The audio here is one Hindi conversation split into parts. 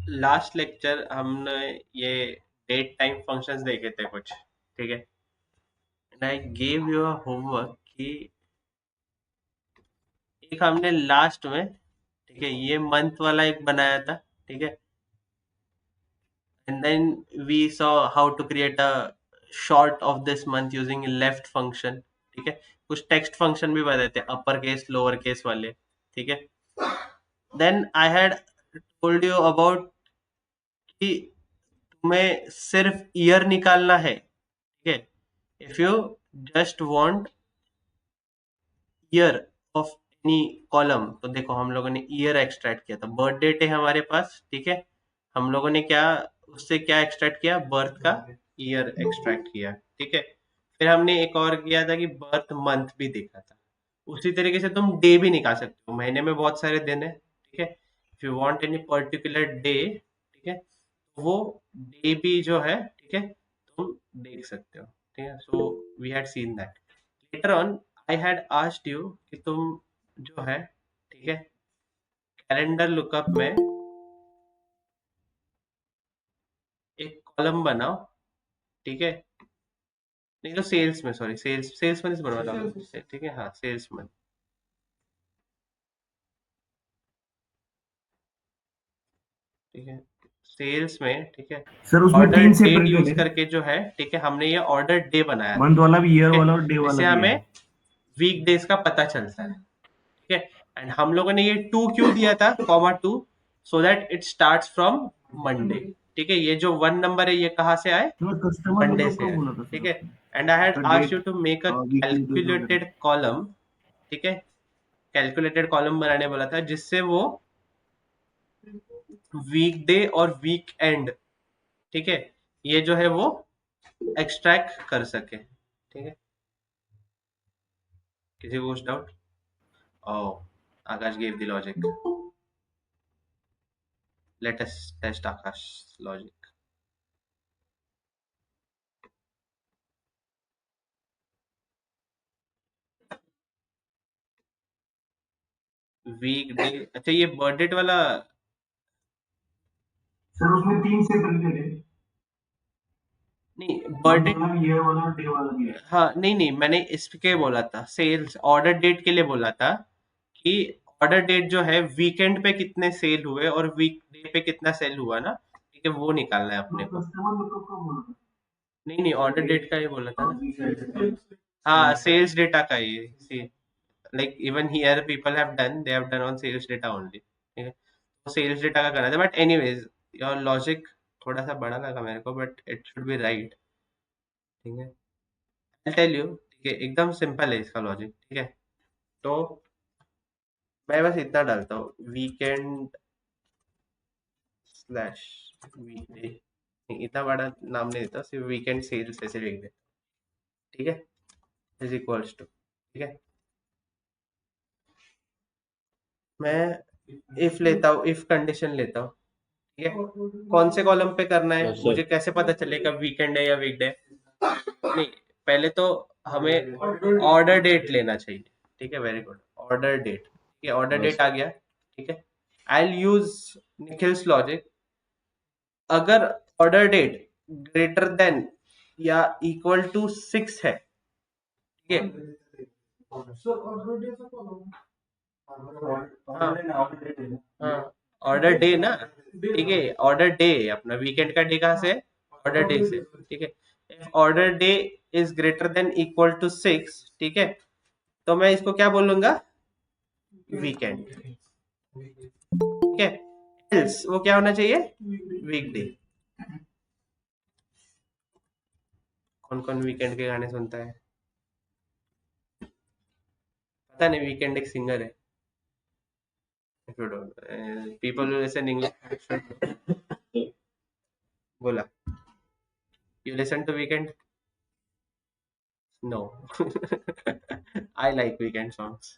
लास्ट लेक्चर हमने ये डेट टाइम फंक्शंस देखे थे कुछ, ठीक है। And I gave you homework कि एक हमने लास्ट में, ठीक है, ये मंथ वाला एक बनाया था, ठीक है। And then we saw how to create a short of this month using left function, ठीक है। कुछ टेक्स्ट फंक्शन भी बताए थे, अपर केस लोअर केस वाले, ठीक है। Then I had told you about कि तुम्हें सिर्फ ईयर निकालना है, ठीक है। If you just want year of any column, तो देखो हम लोगों ने ईयर एक्सट्रैक्ट किया था, बर्थ डेट है हमारे पास, ठीक है। हम लोगों ने क्या उससे क्या एक्सट्रैक्ट किया, बर्थ का ईयर एक्सट्रैक्ट किया, ठीक है। फिर हमने एक और किया था कि बर्थ मंथ भी देखा था। उसी तरीके से तुम डे भी निकाल सकते हो, महीने में बहुत सारे दिन है, ठीक है। If you want any particular day, ठीक है, वो डे भी जो है, ठीक है, तुम देख सकते हो, ठीक है। So we had seen that. Later on I had asked you कि तुम जो है, ठीक है, कैलेंडर लुकअप में एक कॉलम बनाओ, ठीक है। नहीं तो सेल्स में, सॉरी, सेल्समैन से बनवाता, ठीक है, हाँ, सेल्समैन, ठीक है, सेल्स में, ठीक है। सर उसमें ऑर्डर 3 से डेट अप्रैल यूज है, करके जो है, ठीक है, हमने ये ऑर्डर डे बनाया था, मंथ वाला भी, ईयर ठीक वाला है। और डे वाला इससे भी है। हमें वीक डेज का पता चलता है, ठीक है। एंड हम लोगों ने ये टू क्यों दिया था, comma two, so that it starts from Monday, ठीक है। ये जो वन नंबर है ये कहाँ से आए, तो मैं कस्टमर मंडे लुकअप से का आए, बोला था सर ठीक है। उसमें, एंड आई हैड उसका asked you date, to make a weekly date वगैरह। कैलकुलेटेड कॉलम, ठीक है। कैलकुलेटेड कॉलम बनाने बोला था जिससे वो वीक डे और वीक एंड, ठीक है, ये जो है वो एक्सट्रैक्ट कर सके, ठीक है। किसी को कुछ doubt? Oh, Akash gave the logic, let us test Akash logic. Weekday, अच्छा, ये बर्थडे वाला, सर उसमें 3 से अप्रैल है, नहीं मंथ बर्थडे, वाला भी, ईयर वाला और डे वाला भी है। हाँ, नहीं नहीं, मैंने इसके बोला था, सेल्स ऑर्डर डेट के लिए बोला था कि ऑर्डर डेट जो है वीकेंड पे कितने सेल हुए और वीक डे पे कितना सेल हुआ ना, ठीक है, वो निकालना है अपने तो को। कस्टमर लुकअप का बोला था। नहीं नहीं, ऑर्डर डेट का ही बोला था ना, हाँ, सेल्स डेटा का ही, see, like even here people have done, they have done on sales data only, ठीक है। तो सेल्स डेटा का करना था, बट एनीवेज योर लॉजिक थोड़ा सा बड़ा लगा मेरे को, but it should be right, ठीक है। आई टेल यू, ठीक है, एकदम सिंपल है इसका लॉजिक, ठीक है। तो मैं बस इतना डालता हूँ, वीकेंड स्लैश वीकडे, इतना बड़ा नाम नहीं देता, सिर्फ वीकेंड सेल्स ऐसे लिख देता, ठीक है, इज इक्वल्स टू, ठीक है। मैं इफ लेता हूँ, इफ कंडीशन लेता हूँ, ठीक है। कौन से कॉलम पे करना है, यस सर। मुझे कैसे पता चलेगा वीकेंड है या वीकडे? नहीं, पहले तो हमें ऑर्डर डेट लेना चाहिए, ठीक है, वेरी गुड, ऑर्डर डेट, ठीक है, ऑर्डर यस डेट आ गया, ठीक है। आई यूज निखिल्स लॉजिक, अगर ऑर्डर डेट ग्रेटर देन या इक्वल टू 6 है, ठीक है, हाँ, ऑर्डर डे ना, ठीक है, ऑर्डर डे अपना वीकेंड का डे कहाँ से, ऑर्डर डे से, ठीक है। If order day is greater than equal to 6, ठीक है, तो मैं इसको क्या बोलूंगा, वीकेंड, ठीक है। एल्स वो क्या होना चाहिए, वीकडे। कौन कौन वीकेंड के गाने सुनता है, पता नहीं, वीकेंड एक सिंगर है, if you don't, people who listen English बोला, you listen to weekend, no, I like weekend songs,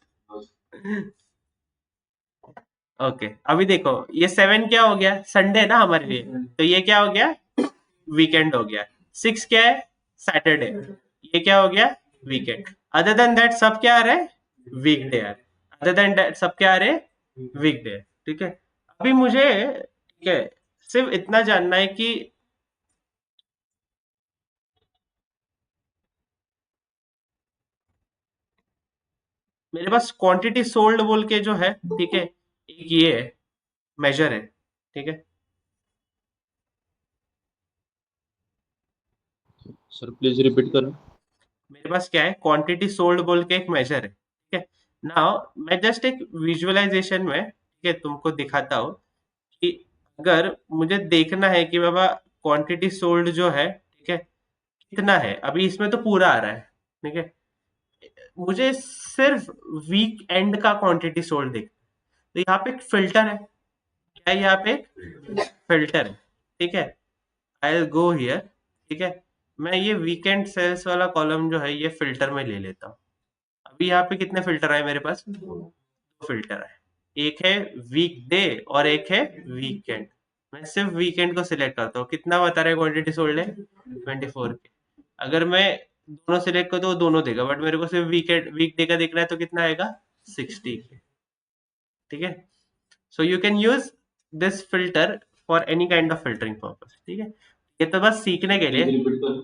okay. अभी देखो, ये 7 क्या हो गया, संडे ना हमारे लिए, तो ये क्या हो गया, वीकेंड हो गया। 6 क्या है, सैटरडे, ये क्या हो गया, वीकेंड। अदर देन दैट सब क्या आ रहा है, वीकडे आ रहे, अदर देन दैट सब क्या आ रहे, वीकडे, ठीक है। अभी मुझे, ठीक है, सिर्फ इतना जानना है कि मेरे पास क्वांटिटी सोल्ड बोल के जो है, ठीक है, एक ये है, मेजर है, ठीक है। सर प्लीज रिपीट करें। मेरे पास क्या है, क्वांटिटी सोल्ड बोल के एक मेजर है, ठीक है। नाउ मैं जस्ट एक विजुअलाइजेशन में, ठीक है, तुमको दिखाता हूँ कि अगर मुझे देखना है कि बाबा क्वांटिटी सोल्ड जो है, ठीक है, कितना है, अभी इसमें तो पूरा आ रहा है, ठीक है, मुझे सिर्फ वीक एंड का क्वांटिटी सोल्ड देख, तो यहाँ पे एक फिल्टर है, क्या है यहाँ पे एक फिल्टर है, ठीक है। आई विल गो हियर, ठीक है, मैं ये वीकेंड सेल्स वाला कॉलम जो है ये फिल्टर में ले लेता हूँ। अभी यहाँ पे कितने फिल्टर आए मेरे पास, दो फिल्टर है, एक है वीकडे और एक है वीकेंड। मैं सिर्फ वीकेंड को सिलेक्ट करता हूँ, कितना बता रहा है क्वांटिटी सोल्ड है, 24 के। अगर मैं दोनों सिलेक्ट कर तो वो दोनों देगा, बट मेरे को सिर्फ वीकेंड वीकडे का देखना है तो कितना आएगा, 60 के, ठीक है। So you can use this filter for any kind of filtering purpose, ठीक है। ये तो बस सीखने के प्लीज लिए। रिपीट करें।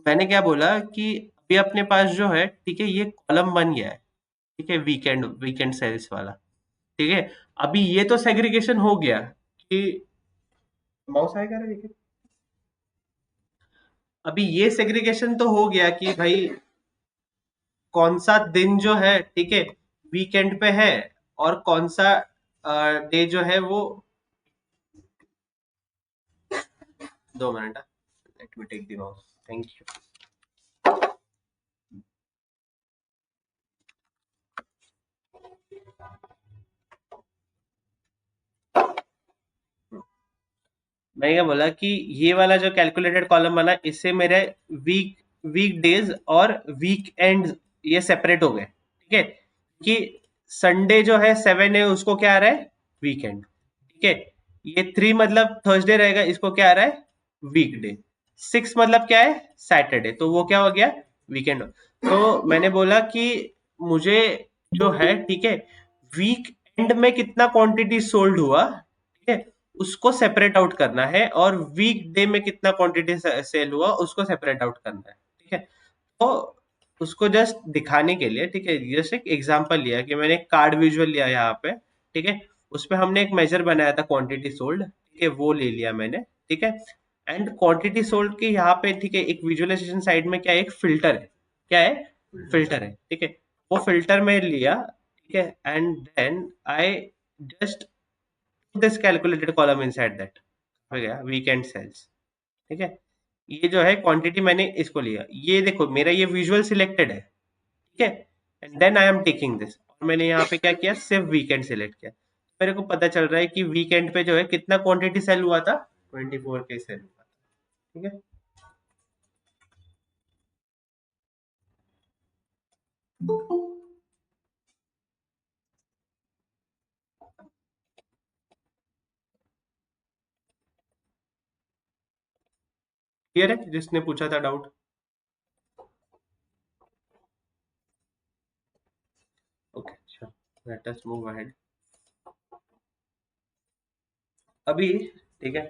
मैंने क्या बोला कि अभी अपने पास जो है, ठीक है, ये कॉलम बन गया है, ठीक है, वीकेंड वीकेंड सेल्स वाला, ठीक है। अभी ये तो सेग्रीगेशन हो गया कि माउस आएगा रे, देखिए, अभी ये सेग्रीगेशन तो हो गया कि भाई कौन सा दिन जो है, ठीक है, वीकेंड पे है, और कौन सा डे जो है वो, 2 minute, let me take the mouse, thank you. मैंने क्या बोला कि ये वाला जो कैलकुलेटेड कॉलम बना, इससे मेरे वीक वीक डेज और वीक एंड ये सेपरेट हो गए, ठीक है। कि संडे जो है 7 है, उसको क्या आ रहा है, वीकेंड, ठीक है। ये 3 मतलब थर्सडे रहेगा, इसको क्या आ रहा है, वीकडे। 6 मतलब क्या है, सैटरडे, तो वो क्या हो गया, वीकेंड। तो मैंने बोला कि मुझे जो है, ठीक है, वीक एंड में कितना क्वांटिटी सोल्ड हुआ, ठीक है, उसको सेपरेट आउट करना है, और वीक डे में कितना क्वांटिटी सेल हुआ उसको सेपरेट आउट करना है, ठीक है। तो उसको जस्ट दिखाने के लिए, ठीक है, जस्ट एक एग्जांपल लिया कि मैंने एक कार्ड विजुअल लिया यहाँ पे, ठीक है, उसपे हमने एक मेजर बनाया था क्वांटिटी सोल्ड, ठीक है, वो ले लिया मैंने, ठीक है। एंड क्वांटिटी सोल्ड के यहाँ पे, ठीक है, एक विजुअलाइजेशन साइड में क्या है, एक फिल्टर है, क्या है, फिल्टर है, ठीक है। वो फिल्टर में लिया, ठीक है, and then I just this calculated column inside that, हो गया वीकेंड सेल्स, ठीक है। ये जो है क्वांटिटी मैंने इसको लिया, ये देखो मेरा ये विजुअल सिलेक्टेड है, ठीक है, and then I am taking this, और मैंने यहाँ पे क्या किया, सिर्फ वीकेंड सिलेक्ट किया, मेरे को पता चल रहा है कि वीकेंड पे जो है कितना क्वांटिटी सेल हुआ था, 24 के सेल हुआ था, ठीक है। क्लियर है जिसने पूछा था डाउट, ओके, अच्छा, लेट अस मूव अहेड। अभी, ठीक है,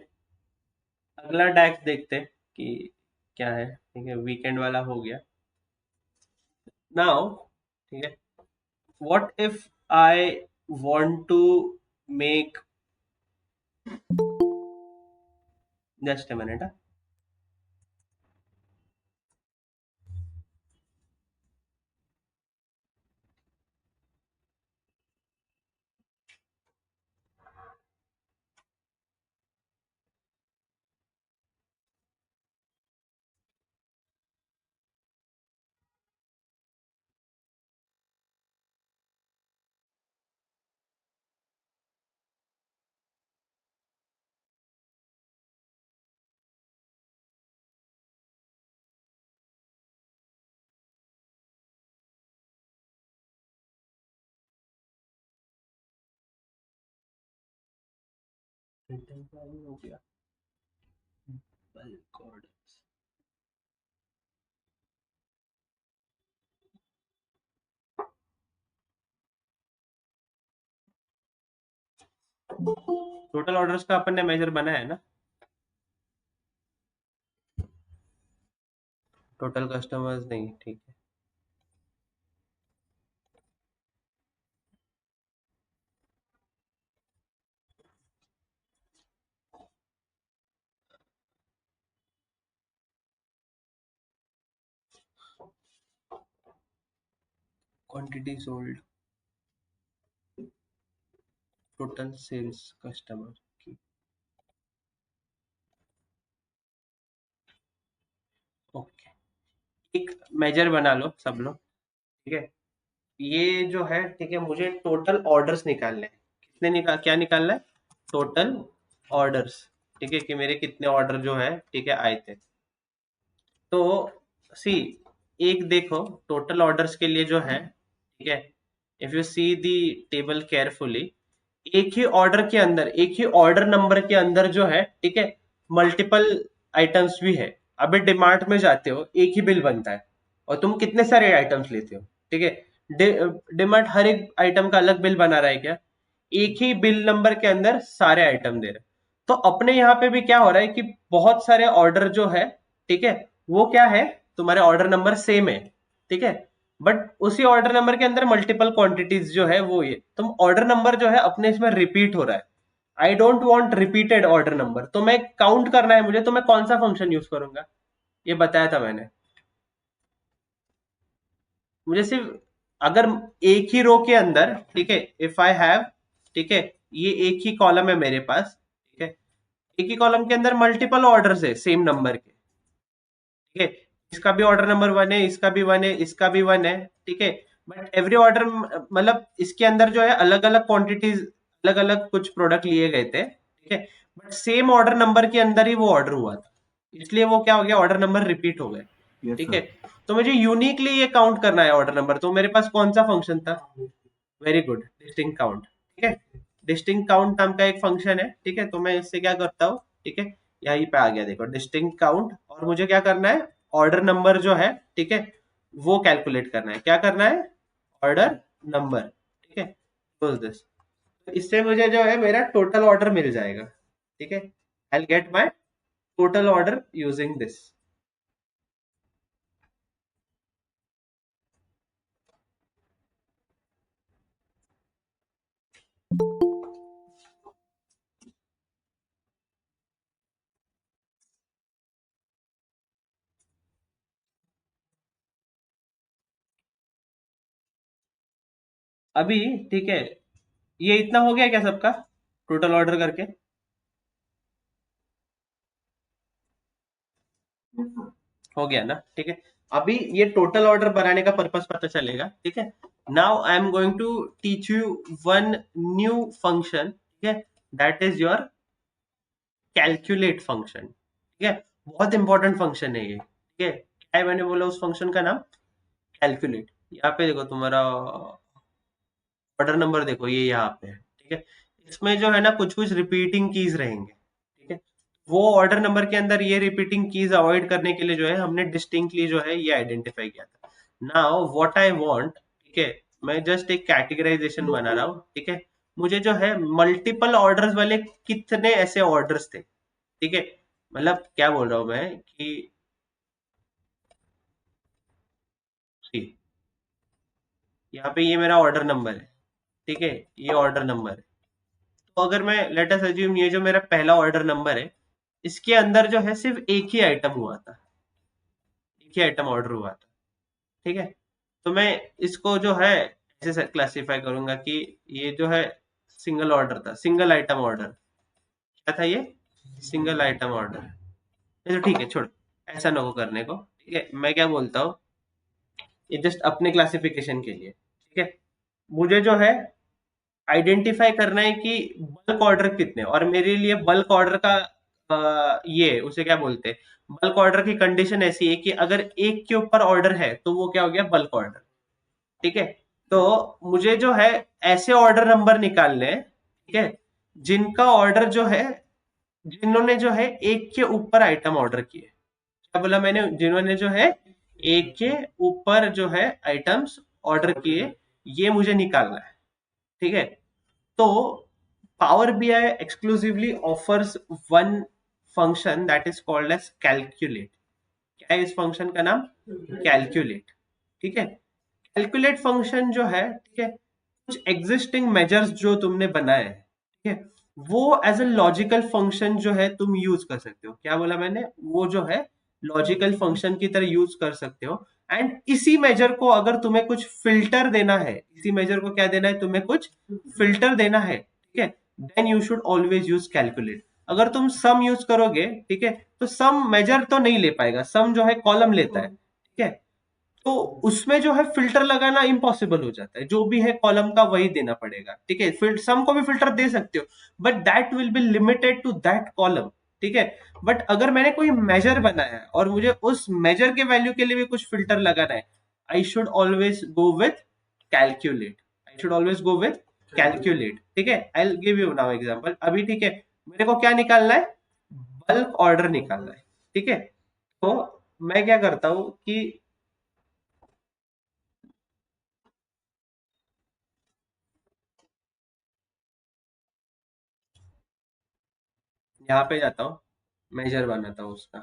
अगला डैक्स देखते हैं कि क्या है, ठीक है, वीकेंड वाला हो गया। नाउ, ठीक है, what if I want to make, just a minute, हो गया, bulk टोटल ऑर्डर्स का अपन ने मेजर बनाया है ना, टोटल कस्टमर्स नहीं, ठीक है। Quantity sold, total sales customer की, ओके। एक मेजर बना लो सब लोग, ठीक है। ये जो है, ठीक है, मुझे टोटल ऑर्डर्स निकालने हैं। कितने क्या निकालना है? टोटल ऑर्डर्स, ठीक है, कि मेरे कितने ऑर्डर जो है, ठीक है, आए थे। तो सी, एक देखो, टोटल ऑर्डर्स के लिए जो है, ठीक है, if you see the table carefully, एक ही ऑर्डर के अंदर, एक ही ऑर्डर नंबर के अंदर जो है, ठीक है, मल्टीपल आइटम्स भी है। अभी डिमार्ट में जाते हो, एक ही बिल बनता है और तुम कितने सारे आइटम्स लेते हो, ठीक है। डिमार्ट हर एक आइटम का अलग बिल बना रहा है क्या? एक ही बिल नंबर के अंदर सारे आइटम दे रहे। तो अपने यहाँ पे भी क्या हो रहा है कि बहुत सारे ऑर्डर जो है, ठीक है, वो क्या है, तुम्हारे ऑर्डर नंबर सेम है, ठीक है, बट उसी ऑर्डर नंबर के अंदर मल्टीपल क्वांटिटीज जो है वो, ये तुम ऑर्डर नंबर जो है अपने इसमें रिपीट हो रहा है। I don't want repeated order number, तो मैं काउंट करना है मुझे, तो मैं कौन सा फंक्शन यूज करूंगा? ये बताया था मैंने। मुझे सिर्फ, अगर एक ही रो के अंदर, ठीक है, इफ आई हैव, ठीक है, ये एक ही कॉलम है मेरे पास, ठीक है, एक ही कॉलम के अंदर मल्टीपल ऑर्डर्स है सेम नंबर के, ठीक है, इसका भी ऑर्डर नंबर 1 है, इसका भी 1 है, इसका भी 1 है, ठीक है, बट एवरी ऑर्डर, मतलब इसके अंदर जो है अलग अलग क्वांटिटीज, अलग अलग कुछ प्रोडक्ट लिए गए थे, ठीक है, बट सेम ऑर्डर नंबर के अंदर ही वो ऑर्डर हुआ था, इसलिए वो क्या हो गया, ऑर्डर नंबर रिपीट हो गए, यस ठीक है। सर। तो मुझे यूनिकली ये काउंट करना है ऑर्डर नंबर, तो मेरे पास कौन सा फंक्शन था? वेरी गुड, डिस्टिंक्ट काउंट, ठीक है। डिस्टिंक्ट काउंट नाम का एक फंक्शन है, ठीक है, तो मैं इससे क्या करता हूँ, ठीक है, यहीं पे आ गया देखो, डिस्टिंक्ट काउंट, और मुझे क्या करना है, ऑर्डर नंबर जो है, ठीक है, वो कैलकुलेट करना है। क्या करना है? ऑर्डर नंबर, ठीक है, क्लोज दिस। तो इससे मुझे जो है मेरा टोटल ऑर्डर मिल जाएगा, ठीक है, I get my total order using this. अभी, ठीक है, ये इतना हो गया क्या सबका, टोटल ऑर्डर करके? हो गया ना, ठीक है। अभी ये टोटल ऑर्डर बनाने का पर्पस पता चलेगा, ठीक है। Now I am going to teach you one new function, ठीक है, that is your calculate function, ठीक है। बहुत इंपॉर्टेंट फंक्शन है ये, ठीक है। क्या है, मैंने बोला उस फंक्शन का नाम? कैलकुलेट। यहाँ पे देखो तुम्हारा ऑर्डर नंबर, देखो ये यहाँ पे है, ठीक है। इसमें जो है ना कुछ कुछ रिपीटिंग कीज रहेंगे, ठीक है। वो ऑर्डर नंबर के अंदर ये रिपीटिंग कीज अवॉइड करने के लिए जो है हमने डिस्टिंक्टली जो है ये आइडेंटिफाई किया था। नाउ व्हाट आई वांट, ठीक है, मैं जस्ट एक कैटेगराइजेशन बना रहा हूँ, ठीक है। मुझे जो है मल्टीपल ऑर्डर्स वाले कितने ऐसे ऑर्डर्स थे, ठीक है, मतलब क्या बोल रहा हूँ मैं कि see, यहाँ पे ये मेरा ऑर्डर नंबर है, ठीक है, ये ऑर्डर नंबर है। तो अगर मैं लेट अस अज्यूम, ये जो मेरा पहला ऑर्डर नंबर है, इसके अंदर जो है सिर्फ एक ही आइटम हुआ था, एक ही आइटम ऑर्डर हुआ था, ठीक है। तो मैं इसको जो है ऐसे क्लासिफाई करूंगा कि ये जो है सिंगल ऑर्डर था, सिंगल आइटम ऑर्डर। क्या था ये? Single item order. तो ठीक है, छोड़, ऐसा ना हो करने को, ठीक है। मैं क्या बोलता हूँ, ये जस्ट अपने क्लासिफिकेशन के लिए, ठीक है, मुझे जो है आइडेंटिफाई करना है कि बल्क ऑर्डर कितने, और मेरे लिए बल्क ऑर्डर का ये उसे क्या बोलते हैं, बल्क ऑर्डर की कंडीशन ऐसी है कि अगर एक के ऊपर ऑर्डर है तो वो क्या हो गया, बल्क ऑर्डर, ठीक है। तो मुझे जो है ऐसे ऑर्डर नंबर निकालने हैं, ठीक है, जिनका ऑर्डर जो है, जिन्होंने जो है एक के ऊपर आइटम ऑर्डर किए। क्या बोला मैंने? जिन्होंने जो है एक के ऊपर जो है आइटम्स ऑर्डर किए, ये मुझे निकालना है, ठीक है। तो Power BI exclusively offers one function that is called as calculate. क्या है इस फंक्शन का नाम? कैलकुलेट. ठीक है. कैलकुलेट फंक्शन जो है, ठीक है, कुछ एग्जिस्टिंग मेजर्स जो तुमने बनाए हैं, ठीक है, वो एज अ लॉजिकल फंक्शन जो है तुम यूज कर सकते हो. क्या बोला मैंने? वो जो है लॉजिकल फंक्शन की तरह यूज कर सकते हो. एंड इसी मेजर को अगर तुम्हें कुछ फिल्टर देना है, इसी मेजर को क्या देना है, तुम्हें कुछ फिल्टर देना है, ठीक है, then you should always use calculate. अगर तुम सम यूज करोगे, ठीक है, तो सम मेजर तो नहीं ले पाएगा. सम जो है कॉलम लेता है, ठीक है, तो उसमें जो है फिल्टर लगाना इम्पॉसिबल हो जाता है. जो भी है कॉलम का वही देना पड़ेगा. ठीक है, फिर सम को भी फिल्टर दे सकते हो, but that will be limited to that column. ठीक है. बट अगर मैंने कोई मेजर बनाया है और मुझे उस मेजर के वैल्यू के लिए भी कुछ फिल्टर लगाना है, I should always go width calculate. I should always go width calculate. ठीक है. I give you now example. अभी ठीक है, मेरे को क्या निकालना है? बल्क ऑर्डर निकालना है. ठीक है. तो मैं क्या करता हूं कि यहाँ पे जाता हूँ, मेजर बनाता हूँ उसका.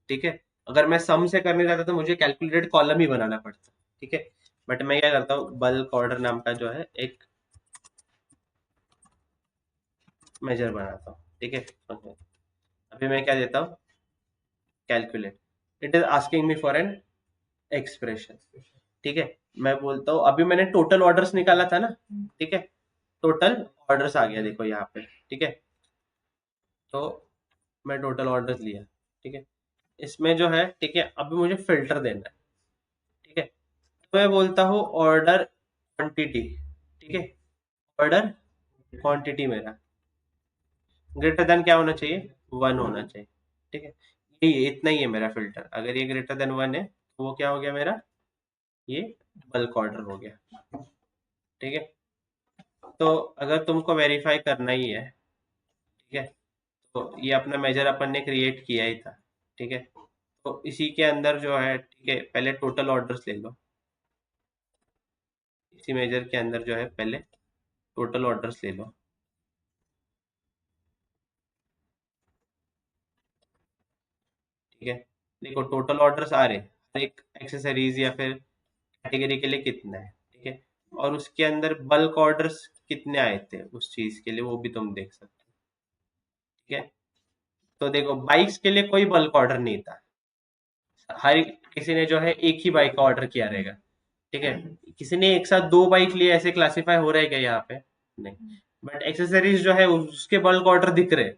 ठीक है. अगर मैं सम से करने जाता तो मुझे कैलकुलेटेड कॉलम ही बनाना पड़ता. ठीक है. बट मैं क्या करता हूँ, बल्क ऑर्डर नाम का जो है एक मेजर बनाता हूँ. ठीक है. अभी मैं क्या देता हूँ? Calculate. It is asking me for an expression. ठीक है. मैं बोलता हूँ, अभी मैंने टोटल ऑर्डर्स निकाला था ना. ठीक है. टोटल ऑर्डर्स आ गया देखो यहाँ पे. ठीक है. तो मैं टोटल ऑर्डर्स लिया. ठीक है. इसमें जो है, ठीक है, अभी मुझे फिल्टर देना है. ठीक है. तो मैं बोलता हूँ ऑर्डर क्वांटिटी. ठीक है. ऑर्डर क्वांटिटी मेरा ग्रेटर देन क्या होना चाहिए? 1 होना चाहिए. ठीक है. ये इतना ही है मेरा फिल्टर. अगर ये ग्रेटर देन 1 है तो वो क्या हो गया मेरा? ये बल्क ऑर्डर हो गया. ठीक है. तो अगर तुमको वेरीफाई करना ही है, ठीक है, तो ये अपना मेजर अपन ने क्रिएट किया ही था. ठीक है. तो इसी के अंदर जो है, ठीक है, पहले टोटल ऑर्डर्स ले लो. इसी मेजर के अंदर जो है पहले टोटल ऑर्डर्स ले लो. ठीक है. देखो टोटल ऑर्डर्स आ रहे हर एक एक्सेसरीज या फिर कैटेगरी के लिए कितना है. ठीक है. और उसके अंदर बल्क ऑर्डर्स कितने आए थे उस चीज के लिए, वो भी तुम देख सकते हो. ठीक है. तो देखो बाइक्स के लिए कोई बल्क ऑर्डर नहीं था. हर किसी ने जो है एक ही बाइक का ऑर्डर किया रहेगा. ठीक है. किसी ने एक साथ दो बाइक लिए, ऐसे क्लासिफाई हो रहा है क्या यहाँ पे? नहीं. बट एक्सेसरीज जो है उसके बल्क ऑर्डर दिख रहे हैं.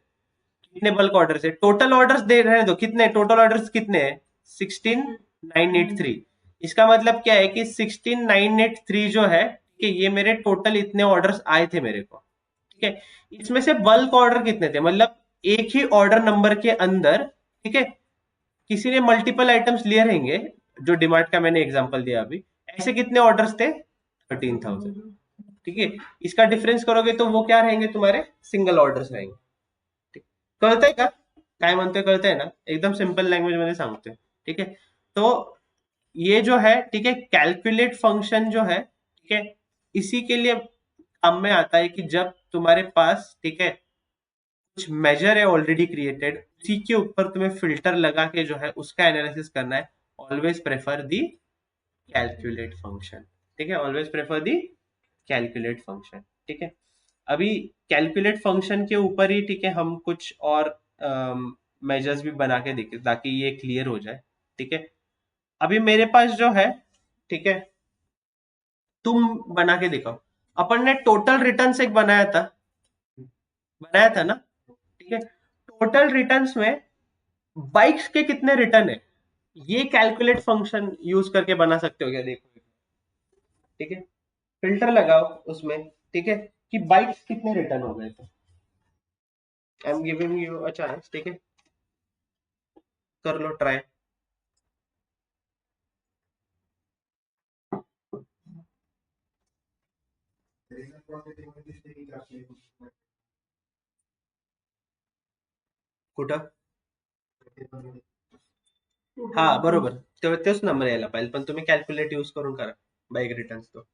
कितने बल्क ऑर्डर है? टोटल ऑर्डर्स दे रहे हैं तो कितने टोटल ऑर्डर्स कितने हैं? 16983. इसका मतलब क्या है कि 16983 जो है कि ये मेरे टोटल इतने ऑर्डर्स आए थे मेरे को. ठीक है. इसमें से बल्क ऑर्डर कितने थे? मतलब एक ही ऑर्डर नंबर के अंदर, ठीक है, किसी ने मल्टीपल आइटम्स लिए रहेंगे. जो डिमार्ट का मैंने एग्जांपल दिया अभी, ऐसे कितने ऑर्डर्स थे? 13,000. ठीक है. इसका डिफरेंस करोगे तो वो क्या रहेंगे? तुम्हारे सिंगल ऑर्डर्स रहेंगे. कळतंय का? काय म्हणतोय कळतंय ना? एकदम सिंपल लँग्वेज मध्ये सांगतोय. ठीक है. तो ये जो है, ठीक है, कैलकुलेट फंक्शन जो है, ठीक है, इसी के लिए काम में आता है कि जब तुम्हारे पास, ठीक है, कुछ मेजर है ऑलरेडी क्रिएटेड, उसी के ऊपर तुम्हें फिल्टर लगा के जो है उसका एनालिसिस करना है. ऑलवेज प्रेफर दी कैलकुलेट फंक्शन. ठीक है. ऑलवेज प्रेफर दी कैलकुलेट फंक्शन. ठीक है. अभी कैलकुलेट फंक्शन के ऊपर ही, ठीक है, हम कुछ और मेजर्स भी बना के देखें ताकि ये क्लियर हो जाए. ठीक है. अभी मेरे पास जो है, ठीक है, तुम बना के दिखाओ. अपन ने टोटल रिटर्न्स एक बनाया था ना. ठीक है. टोटल रिटर्न्स में बाइक्स के कितने रिटर्न है, ये कैलकुलेट फंक्शन यूज करके बना सकते हो क्या? देखो. ठीक है. फिल्टर लगाओ उसमें. ठीक है. कि बाइक्स कितने रिटर्न हो गए थे. I am giving you a chance. ठीक है. कर लो ट्राई. कुठं? हा बरोबर. तेच नंबर यायला पाहिजे, पण तुम्ही कॅल्क्युलेट यूज करून करा बाईक रिटर्न्स. तो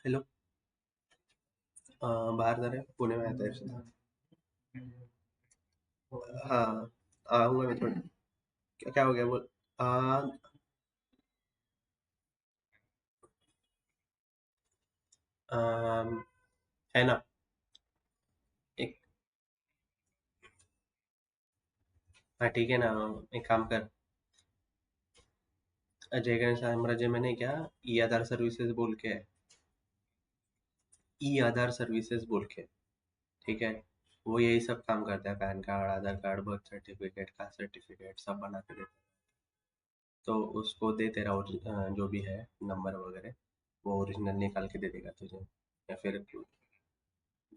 हॅलो, बाहर जा रहे हैं, पुणे में आता है सीधा। हाँ, आऊंगा मैं थोड़ा। क्या क्या हो गया बोल। आ, है ना, एक, हाँ ठीक है ना, एक काम कर। अजय गणेश साम्राज्य में नहीं क्या, ई आधार सर्विसेज बोल के है। ई आधार सर्विसेज बोल के, ठीक है। वो यही सब काम करता है, PAN card, Aadhaar card, birth certificate, caste certificate सब बना के देता है। तो उसको दे, तेरा जो भी है नंबर वगैरह, वो ओरिजिनल निकाल के दे देगा तुझे। या फिर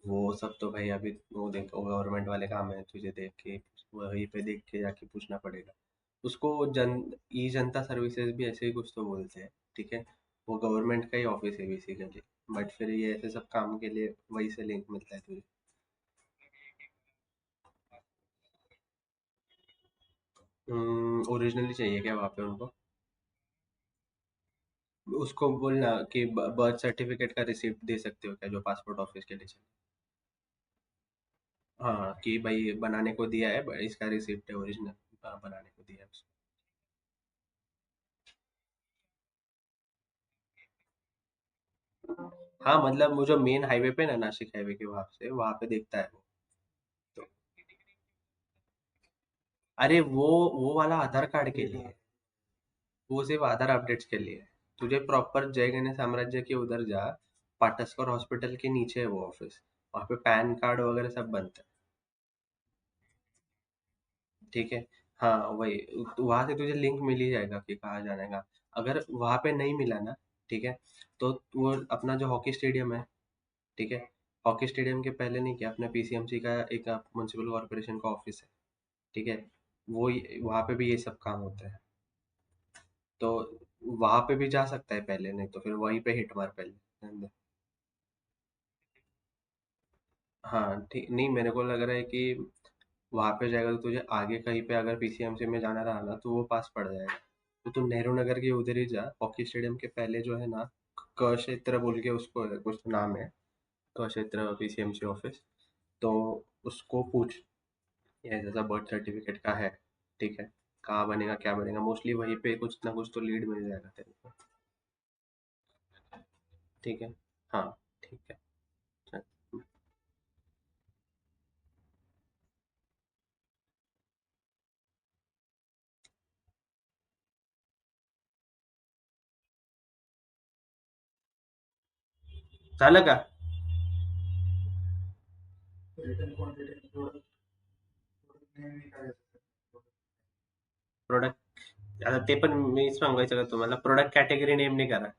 वो सब तो भाई अभी वो देख, वो गवर्नमेंट वाले काम है, तुझे देख के वहीं पे देख के जाके पूछना पड़ेगा उसको। जन ई जनता सर्विसेज भी ऐसे ही कुछ तो बोलते हैं, ठीक है। वो गवर्नमेंट का ही ऑफिस है बेसिकली, बट फिर ये ऐसे सब काम के लिए वही से लिंक मिलता है तुझे। ओरिजिनली चाहिए क्या वहाँ पे उनको? उसको बोलना कि बर्थ सर्टिफिकेट का रिसिप्ट दे सकते हो क्या, जो पासपोर्ट ऑफिस के लिए चाहिए। हाँ, कि भाई बनाने को दिया है, इसका रिसिप्ट है ओरिजिनल, बनाने को दिया है उसको। हाँ मतलब वो जो मेन हाईवे पे ना, नासिक हाईवे के वहां से वहां पे दिखता है वो। तो अरे वो वाला आधार कार्ड के लिए है। वो सिर्फ आधार अपडेट्स के लिए है। तुझे प्रॉपर जय गणेश साम्राज्य के उधर जा, पाटसकर हॉस्पिटल के नीचे है वो ऑफिस। वहाँ पे पैन कार्ड वगैरह सब बनता है, ठीक है। हाँ वही, तो वहां से तुझे लिंक मिल ही जाएगा कि कहाँ जाने का। अगर वहां पे नहीं मिला ना, ठीक है, तो वो अपना जो हॉकी स्टेडियम है, ठीक है, हॉकी स्टेडियम के पहले नहीं क्या अपना पीसीएमसी का एक म्यूनसिपल कॉर्पोरेशन का ऑफिस है, ठीक है। वो वहाँ पे भी ये सब काम होता है। तो वहाँ पे भी जा सकता है पहले, नहीं तो फिर वहीं पे हिट मार पहले। हाँ ठीक, नहीं मेरे को लग रहा है कि वहाँ पे जाएगा तो तुझे आगे कहीं पे अगर पीसीएमसी में जाना रहा ना, तो वो पास पड़ जाएगा। तो तू नेहरू नगर के उधर ही जा, हॉकी स्टेडियम के पहले जो है ना, क क्षेत्र बोल के उसको है, कुछ नाम है, क क्षेत्र पीसीएमसी ऑफिस। तो उसको पूछ, ये जैसा बर्थ सर्टिफिकेट का है, ठीक है, कहाँ बनेगा क्या बनेगा, मोस्टली वहीं पे कुछ ना कुछ तो लीड मिल जाएगा तेरे को। ठीक है, हाँ ठीक है, चल। झालं का? रिटर्न क्वांटिटी प्रोडक्ट नेहमी काय असतं? प्रोडक्ट, आता ते पण मीच सांगायचं का तुम्हाला, प्रोडक्ट कॅटेगरी नेम नाही करा।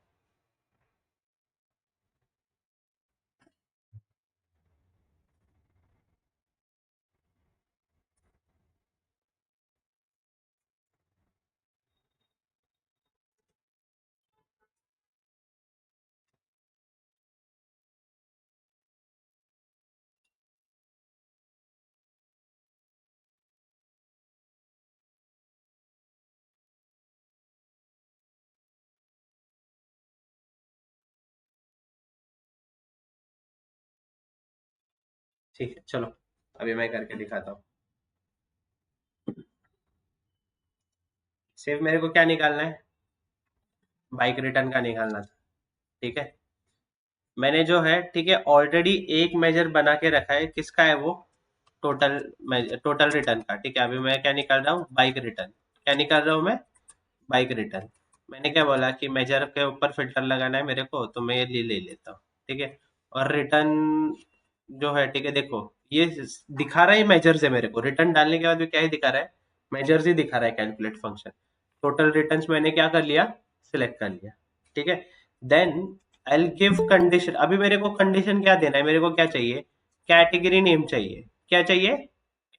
ठीक है चलो, अभी मैं करके दिखाता हूँ। सिर्फ मेरे को क्या निकालना है, बाइक रिटर्न का निकालना था, ठीक है। मैंने जो है, ठीक है, ऑलरेडी एक मेजर बना के रखा है, किसका है वो, टोटल, टोटल रिटर्न का, ठीक है। अभी मैं क्या निकाल रहा हूँ, बाइक रिटर्न। क्या निकाल रहा हूँ मैं, बाइक रिटर्न। मैंने क्या बोला कि मेजर के ऊपर फिल्टर लगाना है मेरे को, तो मैं ये ले लेता हूँ, ठीक है। और रिटर्न जो है, ठीक है, देखो ये दिखा रहा है मेजर से, मेरे को रिटर्न डालने के बाद भी क्या ही दिखा रहा है, मेजर ही दिखा रहा है, कैलकुलेट फंक्शन। टोटल रिटर्न्स मैंने क्या कर लिया, सिलेक्ट कर लिया, ठीक है। Then I will give condition. अभी मेरे को कंडीशन क्या देना है, मेरे को क्या चाहिए, कैटेगरी नेम चाहिए। क्या चाहिए,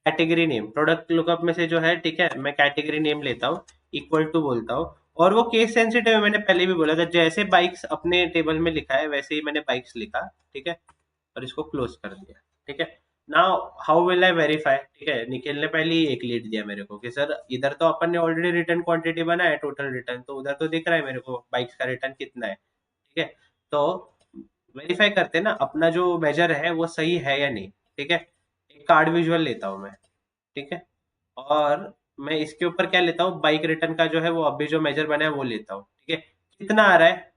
कैटेगरी नेम। प्रोडक्ट लुकअप में से जो है, ठीक है, मैं कैटेगरी नेम लेता हूँ, इक्वल टू बोलता हूँ। और वो केस सेंसिटिव है, मैंने पहले भी बोला था, जैसे बाइक्स अपने टेबल में लिखा है वैसे ही मैंने बाइक्स लिखा, ठीक है, और इसको क्लोज कर दिया, ठीक है। Now how will I verify, ठीक है, निखिल ने पहले ही एक लीड दिया मेरे को कि सर इधर तो अपन ने ऑलरेडी रिटर्न क्वांटिटी बना है, टोटल रिटर्न तो उधर तो दिख रहा है मेरे को, बाइक्स का रिटर्न कितना है, ठीक है। तो वेरीफाई करते हैं ना अपना जो मेजर है वो सही है या नहीं। ठीक है, एक कार्ड विजुअल लेता हूँ मैं। ठीक है, और मैं इसके ऊपर क्या लेता हूँ, बाइक रिटर्न का जो है वो अभी जो मेजर बना है वो लेता हूँ। ठीक है, कितना आ रहा है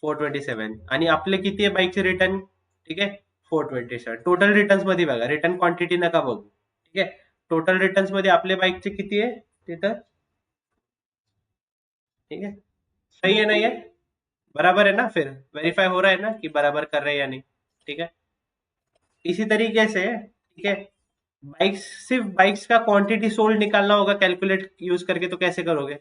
427, आणि आपले किती आहे बाईकचे रिटर्न? ठीक आहे, 427. टोटल रिटर्न्स मध्ये बघा, रिटर्न क्वांटिटी नका बघू. ठीक आहे, टोटल रिटर्न्स मध्ये आपले बाईकचे किती आहे तिथं? ठीक है, सही है नहीं है, बराबर है ना? फिर वेरीफाई हो रहा है ना कि बराबर कर रहे हैं या नहीं। ठीक है, इसी तरीके से ठीक है, बाइक्स, सिर्फ बाइक्स का क्वांटिटी सोल्ड निकालना होगा कैलकुलेट यूज करके, तो कैसे करोगे?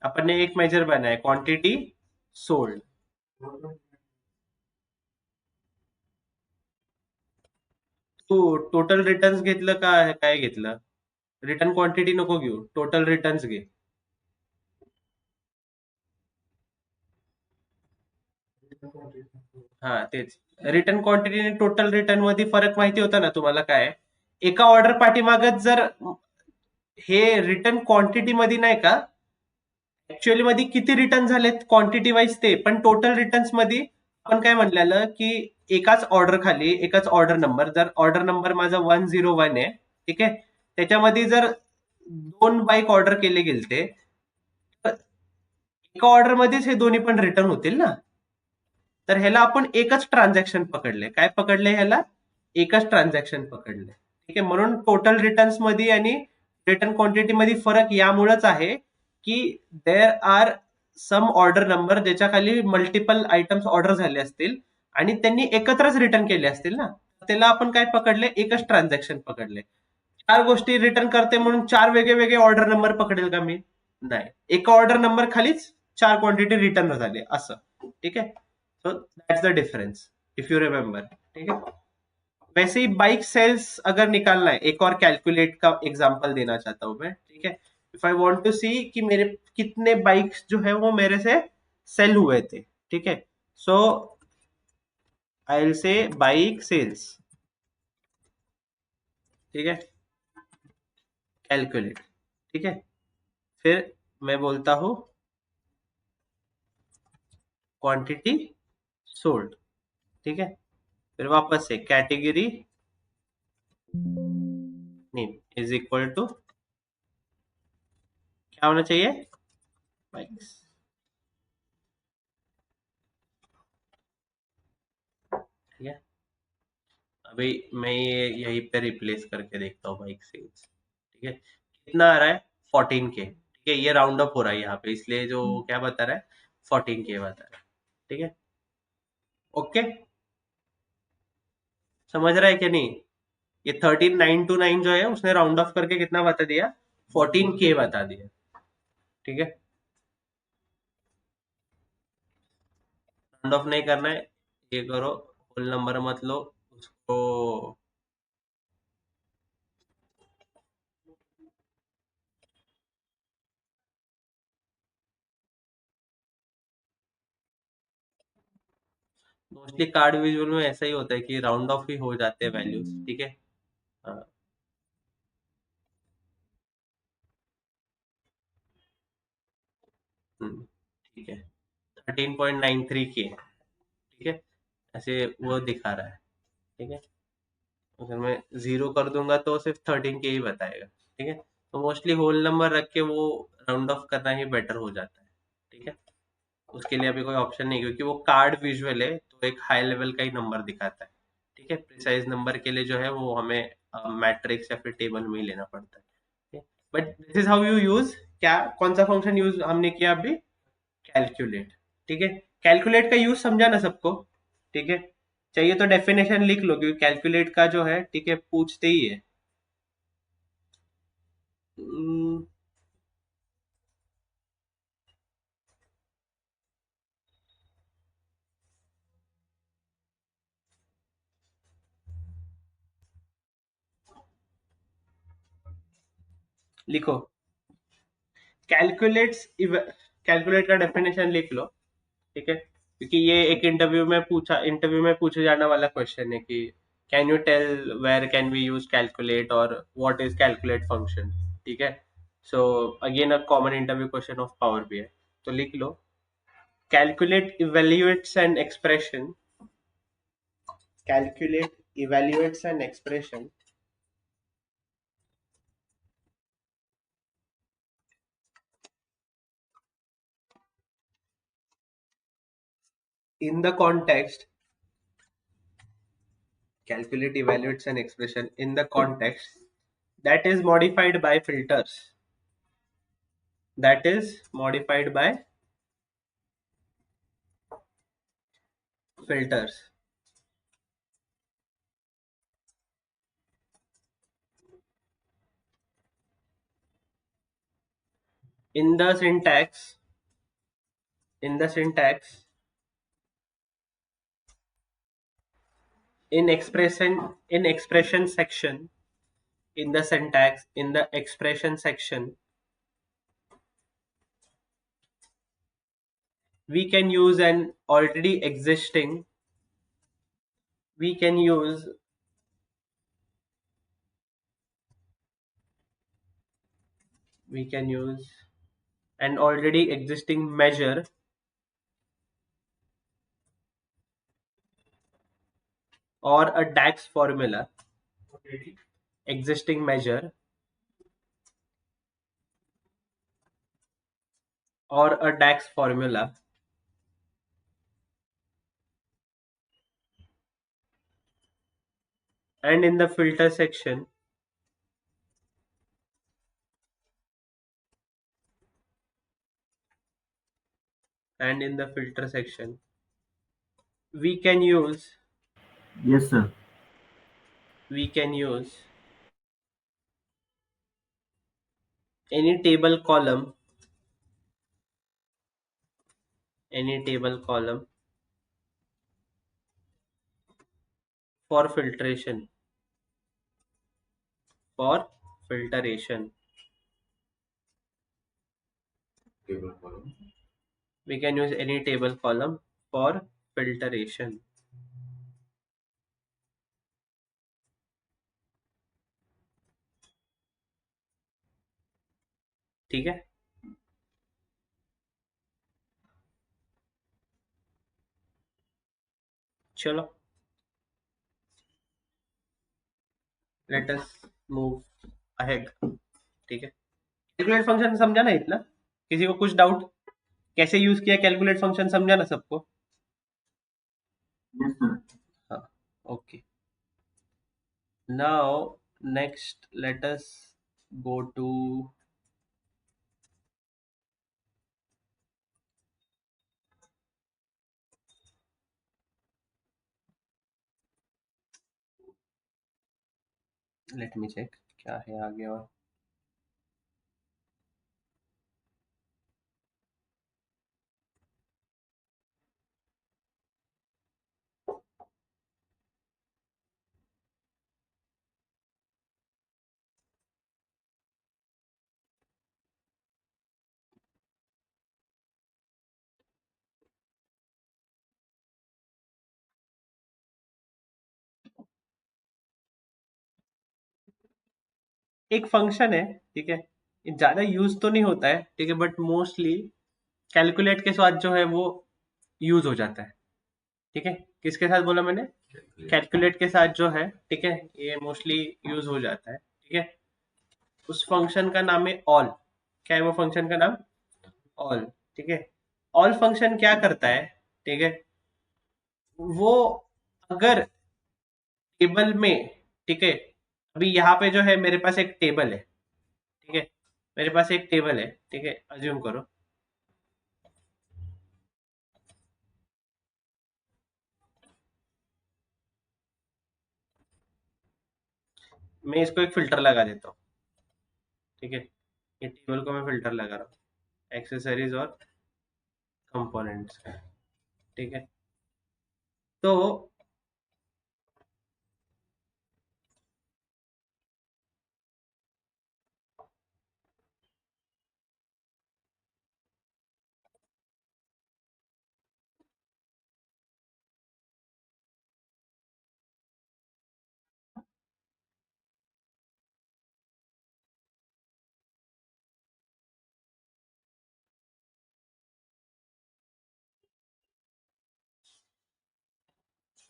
अपन ने एक मेजर बनाया है, क्वांटिटी सोल्ड। तू टोटल रिटर्न्स घेतलं का काय घेतलं? रिटर्न क्वांटिटी नको घेऊ, टोटल रिटर्न्स घे. हा तेच, रिटर्न क्वांटिटी आणि टोटल रिटर्न मध्ये फरक माहिती होता ना तुम्हाला काय आहे? एका ऑर्डर पाठीमागत जर हे रिटर्न क्वांटिटी मध्ये नाही का, ऍक्च्युअली मध्ये किती रिटर्न झालेत क्वांटिटी वाईज ते, पण टोटल रिटर्न्स मध्ये आपण काय म्हटलेलं की एकाच ऑर्डर खाली एकाच ऑर्डर नंबर, जर ऑर्डर नंबर माझा 101 आहे, ठीक आहे, त्याच्यामध्ये जर 2 बाईक ऑर्डर केले गेलते, तर एका ऑर्डर मध्येच हे दोन्ही पण रिटर्न होतील ना. तर ह्याला आपण एकच ट्रान्झॅक्शन पकडले. काय पकडले ह्याला? एकच ट्रान्झॅक्शन पकडले. ठीक आहे, म्हणून टोटल रिटर्न्स मध्ये आणि रिटर्न क्वांटिटी मध्ये फरक यामुळेच आहे की there are some order number ज्याच्या खाली मल्टिपल आयटम्स ऑर्डर झाले असतील आणि त्यांनी एकत्रच रिटर्न केले असतील ना, त्याला आपण काय पकडले? एकच ट्रान्झॅक्शन पकडले. 4 गोष्टी रिटर्न करते म्हणून 4 वेगळे ऑर्डर नंबर पकडेल का मी? नाही, एका ऑर्डर नंबर खालीच 4 क्वांटिटी रिटर्न झाले असं. ठीक है, so that's the difference, if you remember. ठीक है, वैसे ही बाइक सेल्स अगर निकालना है, एक और कैलकुलेट का एग्जांपल देना चाहता हूं मैं. ठीक है, इफ आई वांट टू सी कि मेरे कितने बाइक्स जो है वो मेरे से सेल हुए थे. ठीक है, so I will say bike sales. ठीक है, कैलकुलेट. ठीक है, फिर मैं बोलता हूं क्वांटिटी सोल्ड. ठीक है, फिर वापस से category name is equal to क्या होना चाहिए? बाइक्स. ठीक है, अभी मैं ये यहीं पे रिप्लेस करके देखता हूँ बाइक सेल्स. ठीक है, कितना आ रहा है? 14K. ठीक है, ये राउंड अप हो रहा है यहाँ पे, इसलिए जो क्या बता रहा है 14K बता रहा है. ठीक है, ओके, समझ रहा है कि नहीं? ये 13929 जो है उसने राउंड ऑफ करके कितना बता दिया? 14K बता दिया. ठीक है, राउंड ऑफ नहीं करना है, ये करो, होल नंबर मत लो उसको. मोस्टली कार्ड विजुअल में ऐसा ही होता है कि राउंड ऑफ ही हो जाते हैं वैल्यूज. ठीक है, हाँ, ठीक है, 13.93K. ठीक है, ऐसे वो दिखा रहा है. ठीक है, अगर मैं जीरो कर दूंगा तो सिर्फ 13K ही बताएगा. ठीक है, तो मोस्टली होल नंबर रख के वो राउंड ऑफ करना ही बेटर हो जाता है. ठीक है, उसके लिए अभी कोई ऑप्शन नहीं, क्योंकि वो कार्ड विजुअल है तो एक हाई लेवल का ही नंबर दिखाता है. ठीक है, प्रिसाइज नंबर के लिए जो है वो हमें मैट्रिक्स या फिर टेबल में ही लेना पड़ता है. But this is how you use, क्या कौन सा फंक्शन यूज हमने किया अभी? कैलकुलेट. ठीक है, कैलकुलेट का यूज समझा ना सबको? ठीक है, चाहिए तो डेफिनेशन लिख लो, क्योंकि कैलकुलेट का जो है ठीक है पूछते ही है. हम्म, लिखो कैलकुलेट्स, कैलकुलेट का डेफिनेशन लिख लो. ठीक है, क्योंकि ये एक इंटरव्यू में पूछे जाने वाला क्वेश्चन है कि can you tell where can we use calculate और व्हाट इज कैलकुलेट फंक्शन. ठीक है। So again a common interview question of Power BI, तो लिख लो, calculate evaluates an expression, calculate evaluates an expression in the context, calculate evaluates an expression in the context that is modified by filters, that is modified by filters. In the syntax, in the syntax, in expression section, in the syntax, in the expression section, we can use an already existing, we can use we can use an already existing measure or a DAX formula, existing measure or a DAX formula, and in the filter section, and in the filter section, we can use Yes, sir. we can use any table column, any table column for filtration, for filtration. table column. We can use any table column for filtration. ठीक है, चलो लेट अस मूव अहेड। ठीक है, कैलकुलेट फंक्शन समझा ना इतना? किसी को कुछ डाउट? कैसे यूज किया कैलकुलेट फंक्शन, समझा ना सबको? Yes, sir. हाँ, okay. Now, next, let us go to, let me check क्या है आगे और। एक फंक्शन है, ठीक है, ये ज्यादा यूज तो नहीं होता है, ठीक है, बट मोस्टली कैलकुलेट के साथ जो है वो यूज हो जाता है। ठीक है, किसके साथ बोला मैंने? कैलकुलेट के साथ जो है, ठीक है, ये मोस्टली यूज हो जाता है। ठीक है, उस फंक्शन का नाम है ऑल। क्या है वो फंक्शन का नाम? ऑल। ठीक है, ऑल फंक्शन क्या करता है? ठीक है, वो अगर टेबल में, ठीक है, अभी यहाँ पे जो है मेरे पास एक टेबल है, ठीक है, मेरे पास एक टेबल है, ठीक है, अज्यूम करो। मैं इसको एक फिल्टर लगा देता हूँ, ठीक है, ये टेबल को मैं फिल्टर लगा रहा हूँ, एक्सेसरीज और कंपोनेंट्स, ठीक है। तो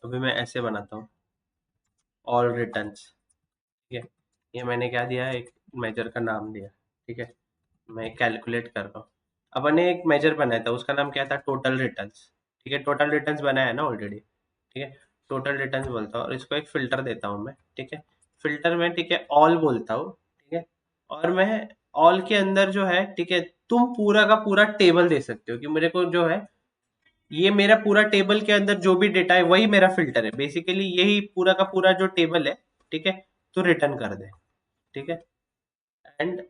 अभी मैं ऐसे बनाता हूँ, ऑल रिटर्न्स, ठीक है। ये मैंने क्या दिया है, एक मेजर का नाम दिया, ठीक है। मैं कैलकुलेट कर रहा हूँ। अपन ने एक मेजर बनाया था, उसका नाम क्या था, टोटल रिटर्न्स, ठीक है। टोटल रिटर्न्स बनाया है ना ऑलरेडी, ठीक है। टोटल रिटर्न्स बोलता हूँ और इसको एक फिल्टर देता हूँ मैं, ठीक है। फिल्टर में, ठीक है, ऑल बोलता हूँ, ठीक है। और मैं ऑल के अंदर जो है, ठीक है, तुम पूरा का पूरा टेबल दे सकते हो कि मेरे को जो है, ये मेरा पूरा टेबल के अंदर जो भी डेटा है वही मेरा फिल्टर है, बेसिकली यही पूरा का पूरा जो टेबल है, ठीक है, तो रिटर्न कर दे, ठीक है। एंड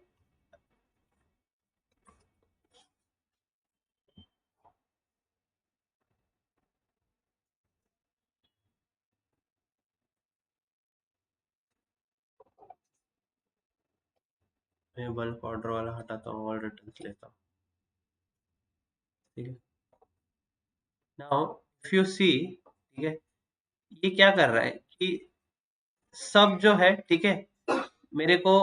मैं बल्क ऑर्डर वाला हटाता हूँ, ऑल रिटर्न लेता हूँ, ठीक है। नाउ इफ यू सी, ठीक है, ये क्या कर रहा है कि सब जो है, ठीक है, मेरे को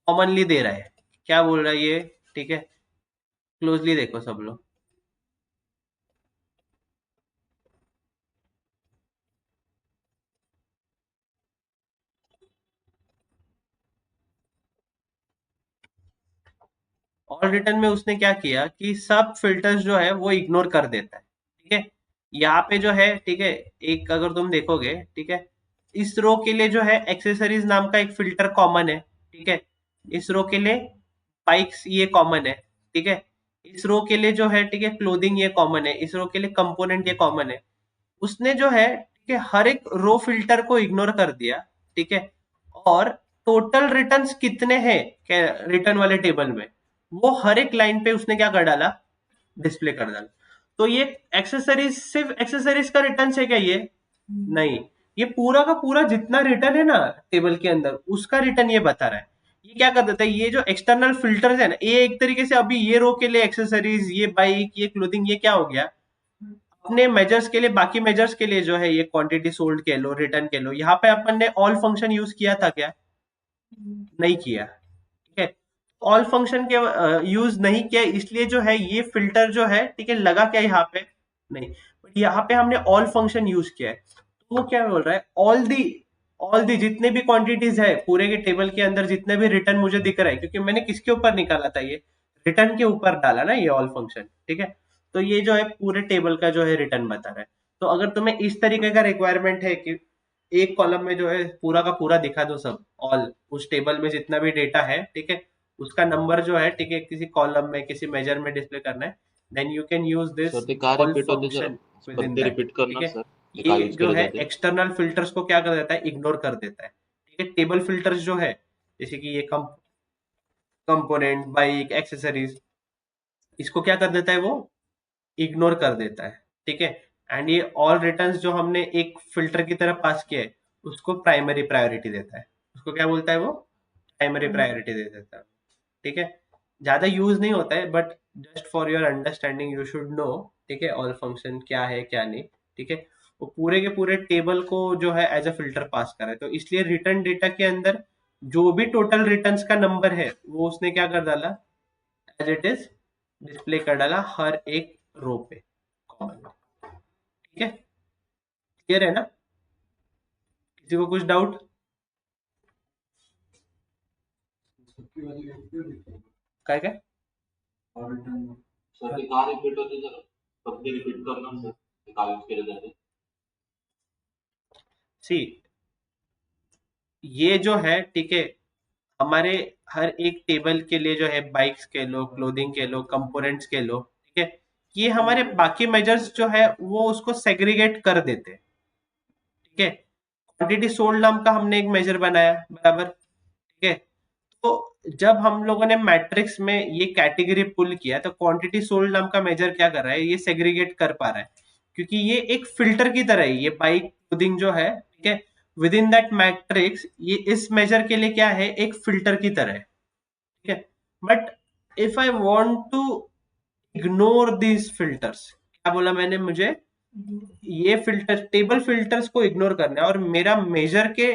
कॉमनली दे रहा है। क्या बोल रहा है ये, ठीक है, क्लोजली देखो सब लोग। ऑल रिटर्न में उसने क्या किया कि सब फिल्टर्स जो है वो इग्नोर कर देता है, ठीक है। यहाँ पे जो है, ठीक है, एक अगर तुम देखोगे, ठीक है, इस रो के लिए जो है एक्सेसरीज नाम का एक फिल्टर कॉमन है, ठीक है। इस रो के लिए बाइक्स ये कॉमन है, ठीक है। इस रो के लिए जो है, ठीक है, क्लोथिंग ये कॉमन है। इस रो के लिए कंपोनेंट ये कॉमन है। उसने जो है, ठीक है, हर एक रो फिल्टर को इग्नोर कर दिया, ठीक है। और टोटल रिटर्न्स कितने हैं रिटर्न वाले टेबल में, वो हर एक लाइन पे उसने क्या कर डाला, डिस्प्ले कर डाला। तो ये एक्सेसरीज, सिर्फ एक्सेसरीज का रिटर्न है क्या ये, नहीं, ये पूरा का पूरा जितना रिटर्न है ना टेबल के अंदर, उसका रिटर्न ये बता रहा है। ये क्या कर देता है, ये जो एक्सटर्नल फिल्टर्स है ना, ये एक तरीके से अभी ये रो के लिए एक्सेसरीज, ये बाइक, ये क्लोथिंग, ये क्या हो गया, अपने मेजर्स के लिए, बाकी मेजर्स के लिए जो है, ये क्वांटिटी सोल्ड कह लो, रिटर्न कह लो, यहाँ पे अपन ने ऑल फंक्शन यूज किया था क्या, नहीं किया, ठीक है। ऑल फंक्शन के यूज नहीं किया, इसलिए जो है ये फिल्टर जो है, ठीक है, लगा क्या यहाँ पे, नहीं, बट यहाँ पे हमने ऑल फंक्शन यूज किया है, तो वो क्या बोल रहा है, ऑल दी जितने भी क्वांटिटीज है पूरे के टेबल के अंदर, जितने भी रिटर्न मुझे दिख रहा है, क्योंकि मैंने किसके ऊपर निकाला था, ये रिटर्न के ऊपर डाला ना ये ऑल फंक्शन, ठीक है। तो ये जो है पूरे टेबल का जो है रिटर्न बता रहा है। तो अगर तुम्हें इस तरीके का रिक्वायरमेंट है कि एक कॉलम में जो है पूरा का पूरा दिखा दो सब, ऑल, उस टेबल में जितना भी डेटा है, ठीक है, उसका नंबर जो है, ठीक है, किसी कॉलम में किसी मेजर में डिस्प्ले करना है, then you can use this sir ते का ऑल रिपीट होते जरा फंक्शन विद इन परत ते दैट, रिपीट ठीक करणार है। सर ते का ये यूज जो केले है जाते एक्सटर्नल फिल्टर्स को क्या कर देता है, इग्नोर कर देता है, ठीक है। टेबल फिल्टर्स जो है, जैसे कि ये कंपोनेंट, बाइक, एक्सेसरीज, इसको क्या कर देता है वो, इग्नोर कर देता है, ठीक है। एंड ये ऑल रिटर्न्स जो हमने एक फिल्टर की तरह पास किया है, उसको प्राइमरी प्रायोरिटी देता है। उसको क्या बोलता है वो, प्राइमरी प्रायोरिटी दे देता है, ठीक है। ज्यादा यूज नहीं होता है, but just for your understanding you should know, ठीक है, ऑल फंक्शन क्या है क्या नहीं, ठीक है। वो पूरे के पूरे टेबल को जो है एज अ फिल्टर पास कर रहा है, तो इसलिए रिटर्न डेटा के अंदर जो भी टोटल रिटर्न्स का नंबर है, वो उसने क्या कर डाला, एज इट इज डिस्प्ले कर डाला हर एक रो पे कॉमन, ठीक है। क्लियर है ना, किसी को कुछ डाउट, काय काय सर ते का रिपीट होते जरा परत ते रिपीट करणार सर ते का यूज केले जाते सी, ये जो है, ठीक है, हमारे हर एक टेबल के लिए जो है, बाइक्स के लो, क्लोथिंग के लो, कंपोनेंट्स के लो, ठीक है, ये हमारे बाकी मेजर्स जो है वो उसको सेग्रीगेट कर देते हैं, ठीक है। क्वांटिटी सोल्ड नाम का हमने एक मेजर बनाया, बराबर, ठीक है। तो जब हम लोगों ने मैट्रिक्स में ये कैटेगरी पुल किया, तो क्वांटिटी सोल्ड नाम का मेजर क्या कर रहा है, ये सेग्रीगेट कर पा रहा है, क्योंकि ये एक फिल्टर की तरह है, ये बाइक क्लोथिंग जो है, ठीक है, विद इन दैट मैट्रिक्स, ये इस मेजर के लिए क्या है, एक फिल्टर की तरह है, ठीक है। But if I want to ignore these filters, क्या बोला मैंने, मुझे ये फिल्टर, टेबल फिल्टर्स को इग्नोर करना है और मेरा मेजर के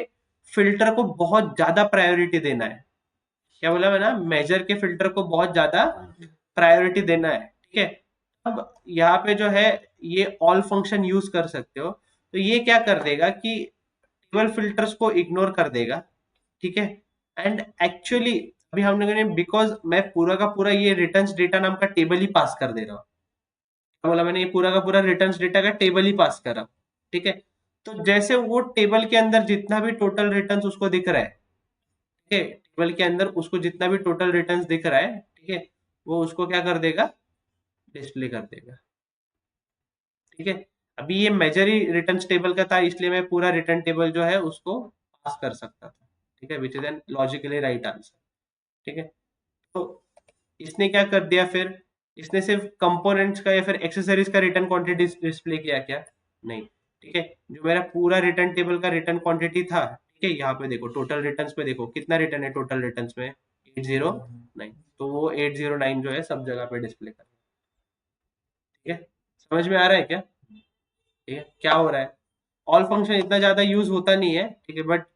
फिल्टर को बहुत ज्यादा प्रायोरिटी देना है। क्या बोला मैं ना, मेजर के फिल्टर को बहुत ज्यादा प्रायोरिटी देना है, ठीक है। अब यहाँ पे जो है ये ऑल फंक्शन यूज कर सकते हो। तो ये क्या कर देगा कि टेबल फिल्टर्स को इग्नोर कर देगा, ठीक है। एंड एक्चुअली अभी हम लोगों ने, बिकॉज मैं पूरा का पूरा ये रिटर्न्स डेटा नाम का टेबल ही पास कर दे रहा हूँ, क्या बोला मैंने, ये पूरा का पूरा रिटर्न्स डेटा का टेबल ही पास करा, ठीक है। तो जैसे वो टेबल के अंदर जितना भी टोटल रिटर्न्स उसको दिख रहा है, ठीक है, टेबल के अंदर उसको जितना भी टोटल रिटर्न्स दिख रहा है, ठीक है, वो उसको क्या कर देगा, डिस्प्ले कर देगा, ठीक है। अभी ये मेजर ही रिटर्न टेबल का था, इसलिए मैं पूरा रिटर्न टेबल जो है उसको पास कर सकता था, ठीक है, which is an logically right answer, ठीक है। तो इसने क्या कर दिया फिर, इसने सिर्फ कंपोनेंट्स का या फिर एक्सेसरीज का रिटर्न क्वांटिटी डिस्प्ले किया क्या, नहीं, ठीक है। जो मेरा पूरा रिटर्न टेबल का रिटर्न क्वांटिटी था, ठीक है, यहाँ पे देखो टोटल रिटर्न्स पे देखो कितना रिटर्न है टोटल रिटर्न्स में, 809, तो वो 809 जो है सब जगह पे डिस्प्ले कर, ठीक है। समझ में आ रहा है क्या, ठीक है, क्या हो रहा है। ऑल फंक्शन इतना ज्यादा यूज होता नहीं है, ठीक है, but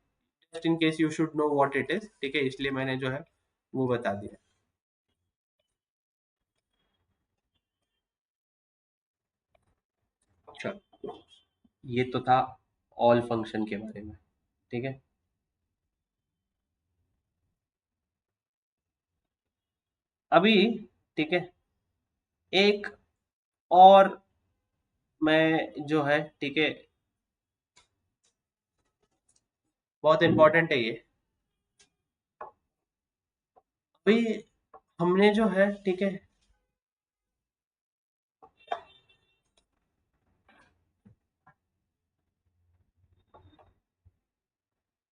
just in case you should know what it is, ठीक है, इसलिए मैंने जो है वो बता दिया। चलो, ये तो था ऑल फंक्शन के बारे में, ठीक है। अभी, ठीक है, एक और मैं जो है, ठीक है, बहुत इंपॉर्टेंट है ये। अभी हमने जो है, ठीक है,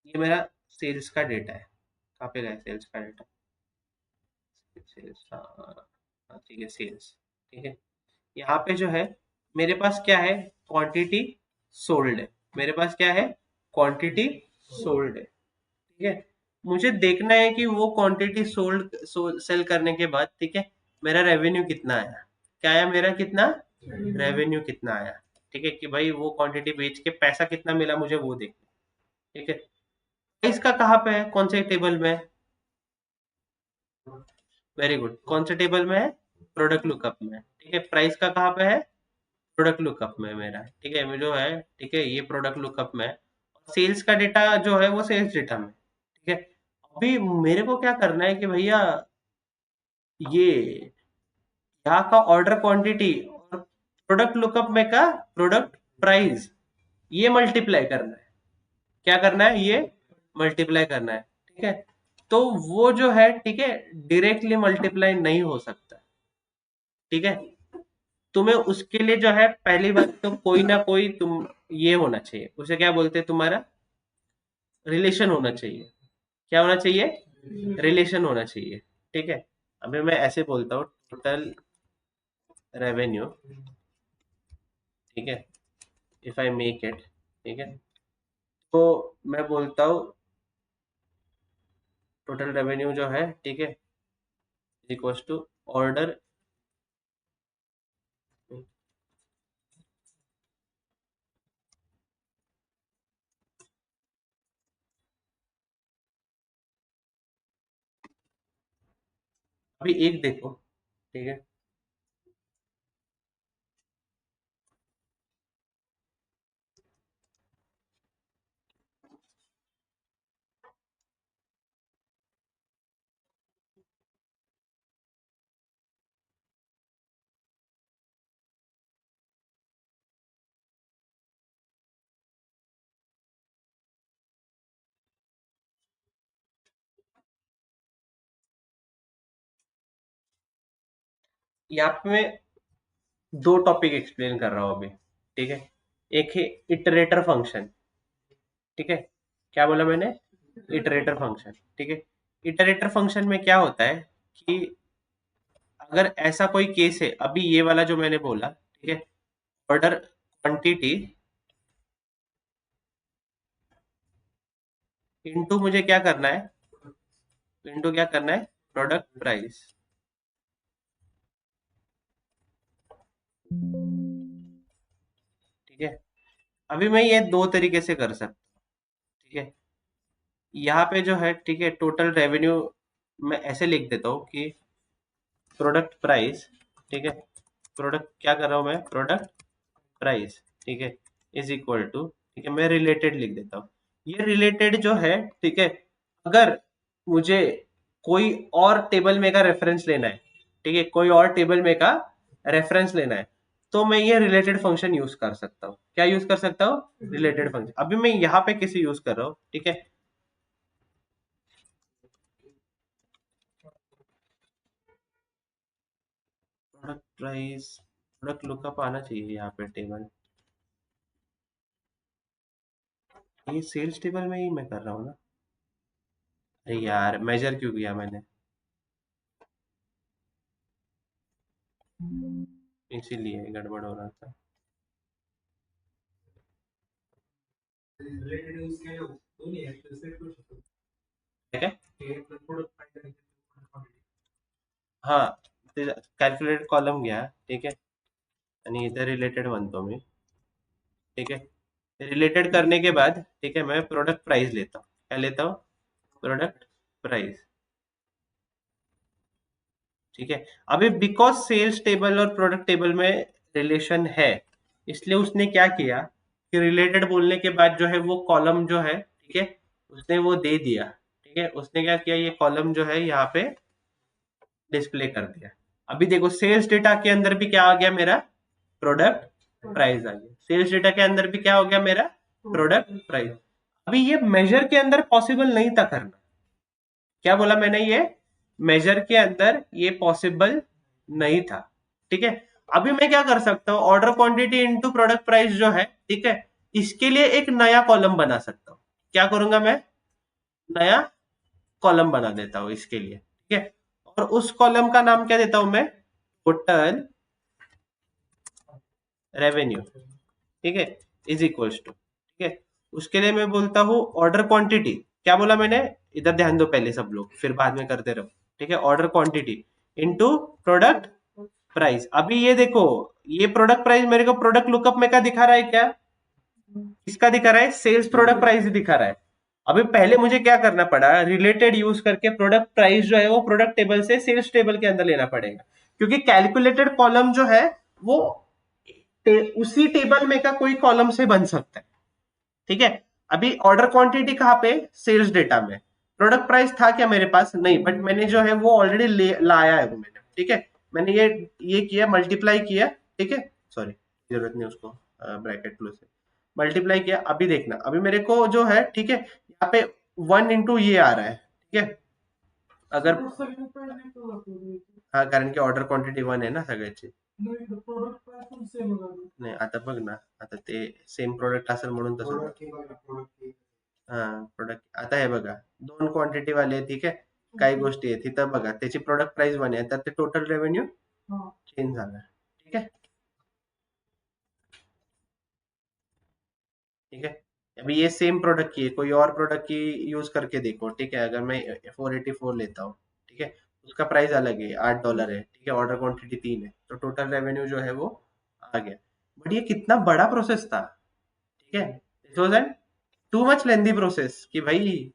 ये मेरा सेल्स का डेटा है, कहाँ पे गया सेल्स का डेटा, सेल्स, हाँ ठीक है, सेल्स, ठीक है। यहाँ पे जो है मेरे पास क्या है, क्वांटिटी सोल्ड है, मेरे पास क्या है, क्वांटिटी सोल्ड है, ठीक है। मुझे देखना है कि वो क्वांटिटी सोल्ड सेल करने के बाद, ठीक है, मेरा रेवेन्यू कितना आया, क्या आया मेरा, कितना रेवेन्यू कितना आया, ठीक है, कि भाई वो क्वांटिटी बेच के पैसा कितना मिला मुझे वो देखना, ठीक है। प्राइस का कहाँ पे है, कौन से टेबल में है, वेरी गुड, कौन से टेबल में है, प्रोडक्ट लुकअप में, ठीक है। प्राइस का कहाँ पे है, प्रोडक्ट लुकअप में मेरा, ठीक है, जो है, ठीक है, ये प्रोडक्ट लुकअप में है। सेल्स का डेटा जो है वो सेल्स डेटा में, ठीक है। अभी मेरे को क्या करना है कि भैया ये यहाँ का ऑर्डर क्वांटिटी और प्रोडक्ट लुकअप में का प्रोडक्ट प्राइस, ये मल्टीप्लाई करना है, क्या करना है, ये मल्टीप्लाई करना है, ठीक है। तो वो जो है, ठीक है, डायरेक्टली मल्टीप्लाई नहीं हो सकता, ठीक है। तुम्हें उसके लिए जो है पहली बात तो कोई ना कोई तुम ये होना चाहिए, उसे क्या बोलते हैं, तुम्हारा रिलेशन होना चाहिए, क्या होना चाहिए, रिलेशन होना चाहिए, ठीक है। अभी मैं ऐसे बोलता हूँ टोटल रेवेन्यू, ठीक है, इफ आई मेक इट, ठीक है, तो मैं बोलता हूँ टोटल रेवेन्यू जो है, ठीक है, इक्वल्स टू ऑर्डर, अभी एक देखो, ठीक है, यहाँ पे मैं दो टॉपिक एक्सप्लेन कर रहा हूँ अभी, ठीक है। एक है इटरेटर फंक्शन, ठीक है, क्या बोला मैंने, इटरेटर फंक्शन, ठीक है। इटरेटर फंक्शन में क्या होता है कि अगर ऐसा कोई केस है, अभी ये वाला जो मैंने बोला, ठीक है, ऑर्डर क्वांटिटी इनटू मुझे क्या करना है, इनटू क्या करना है, प्रोडक्ट प्राइस, ठीक है। अभी मैं ये दो तरीके से कर सकता हूँ, ठीक है। यहाँ पे जो है, ठीक है, टोटल रेवेन्यू मैं ऐसे लिख देता हूँ कि प्रोडक्ट प्राइस, ठीक है, प्रोडक्ट क्या कर रहा हूँ मैं, प्रोडक्ट प्राइस, ठीक है, इज इक्वल टू, ठीक है, मैं रिलेटेड लिख देता हूँ। ये रिलेटेड जो है, ठीक है, अगर मुझे कोई और टेबल में का रेफरेंस लेना है, ठीक है, कोई और टेबल में का रेफरेंस लेना है, तो मैं ये रिलेटेड फंक्शन यूज कर सकता हूँ। क्या यूज कर सकता हूँ? Related function. अभी मैं यहाँ पे किसी यूज कर रहा हूँ, ठीक है, प्रोडक्ट प्राइस, प्रोडक्ट लुकअप आना चाहिए यहाँ पे टेबल। ये सेल्स टेबल में ही मैं कर रहा हूँ ना। अरे यार, मेजर क्यों किया मैंने, इसीलिए गड़बड़ हो रहा था। रिलेटेड यूज केले दोन्ही आहेत तर सेट करू शकतो ठीक है, हे प्रोडक्ट फाइंड आणि क्वांटिटी हाँ, कॅल्क्युलेट कॉलम घ्या, ठीक आहे, आणि इथे रिलेटेड म्हणतो मी, ठीक है। रिलेटेड करने के बाद, ठीक है, मैं प्रोडक्ट प्राइस लेता हूँ। क्या लेता हूँ? प्रोडक्ट प्राइस, ठीक है। अभी बिकॉज सेल्स टेबल और प्रोडक्ट टेबल में रिलेशन है, इसलिए उसने क्या किया कि रिलेटेड बोलने के बाद जो है वो कॉलम जो है, ठीक है, उसने वो दे दिया, ठीक है, उसने क्या किया, ये कॉलम जो है यहाँ पे डिस्प्ले कर दिया। अभी देखो, सेल्स डेटा के अंदर भी क्या आ गया मेरा? प्रोडक्ट प्राइस आ गया। सेल्स डेटा के अंदर भी क्या हो गया मेरा? Product price. अभी ये मेजर के अंदर पॉसिबल नहीं था करना। क्या बोला मैंने? ये मेजर के अंदर ये पॉसिबल नहीं था, ठीक है। अभी मैं क्या कर सकता हूँ? Order quantity into product price जो है, ठीक है, इसके लिए एक नया कॉलम बना सकता हूँ। क्या करूंगा मैं? नया कॉलम बना देता हूँ इसके लिए, ठीक है। और उस कॉलम का नाम क्या देता हूं मैं? टोटल रेवेन्यू, ठीक है, इज इक्वल्स टू, ठीक है, उसके लिए मैं बोलता हूँ ऑर्डर क्वांटिटी। क्या बोला मैंने? इधर ध्यान दो पहले सब लोग, फिर बाद में करते रहो, ठीक है। Order quantity into product price. अभी ये देखो, ये प्रोडक्ट प्राइस मेरे को प्रोडक्ट लुकअप में का दिखा रहा है क्या? किसका दिखा रहा है? सेल्स प्रोडक्ट प्राइस ही दिखा रहा है। अभी पहले मुझे क्या करना पड़ा? रिलेटेड यूज करके प्रोडक्ट प्राइस जो है वो प्रोडक्ट टेबल से सेल्स टेबल के अंदर लेना पड़ेगा, क्योंकि कैलकुलेटेड कॉलम जो है वो उसी टेबल में का कोई कॉलम से बन सकता है, ठीक है। अभी ऑर्डर क्वांटिटी कहाँ पे? सेल्स डेटा में। प्रोडक्ट प्राइस था क्या मेरे पास? नहीं, बट मैंने जो है वो ऑलरेडी लाया है वो मैंने, ठीक है। मैंने ये किया, मल्टीप्लाई किया, ठीक है, सॉरी, जरूरत नहीं उसको ब्रैकेट क्लोज से मल्टीप्लाई किया। अभी देखना, अभी मेरे को जो है, ठीक है, यहाँ पे 1 into ये आ रहा है, ठीक है। अगर हाँ, कारण की ऑर्डर क्वांटिटी 1 आहे ना सगळ्याची। नाही, आता बघ ना, आता ते सेम प्रोडक्ट असेल म्हणून तसं. प्रोडक्ट हा, प्रोडक्ट आता हे बघा, 2 क्वांटिटी वाले आहे, ठीक आहे, काही गोष्टी आहेत तिथं बघा, त्याची प्रोडक्ट प्राइस 1 आहे, तर ते टोटल रेव्हेन्यू चेंज झाला, ठीक आहे, ठीक है। अभी ये सेम प्रोडक्ट की है, कोई और प्रोडक्ट की यूज करके देखो, ठीक है। अगर मैं 484 लेता हूँ, ठीक है, उसका प्राइस अलग है, $8 है, ठीक है, ऑर्डर क्वांटिटी 3 है, तो टोटल रेवेन्यू जो है वो आ गया। बट ये कितना बड़ा प्रोसेस था, ठीक है। It was an too much lengthy process कि भाई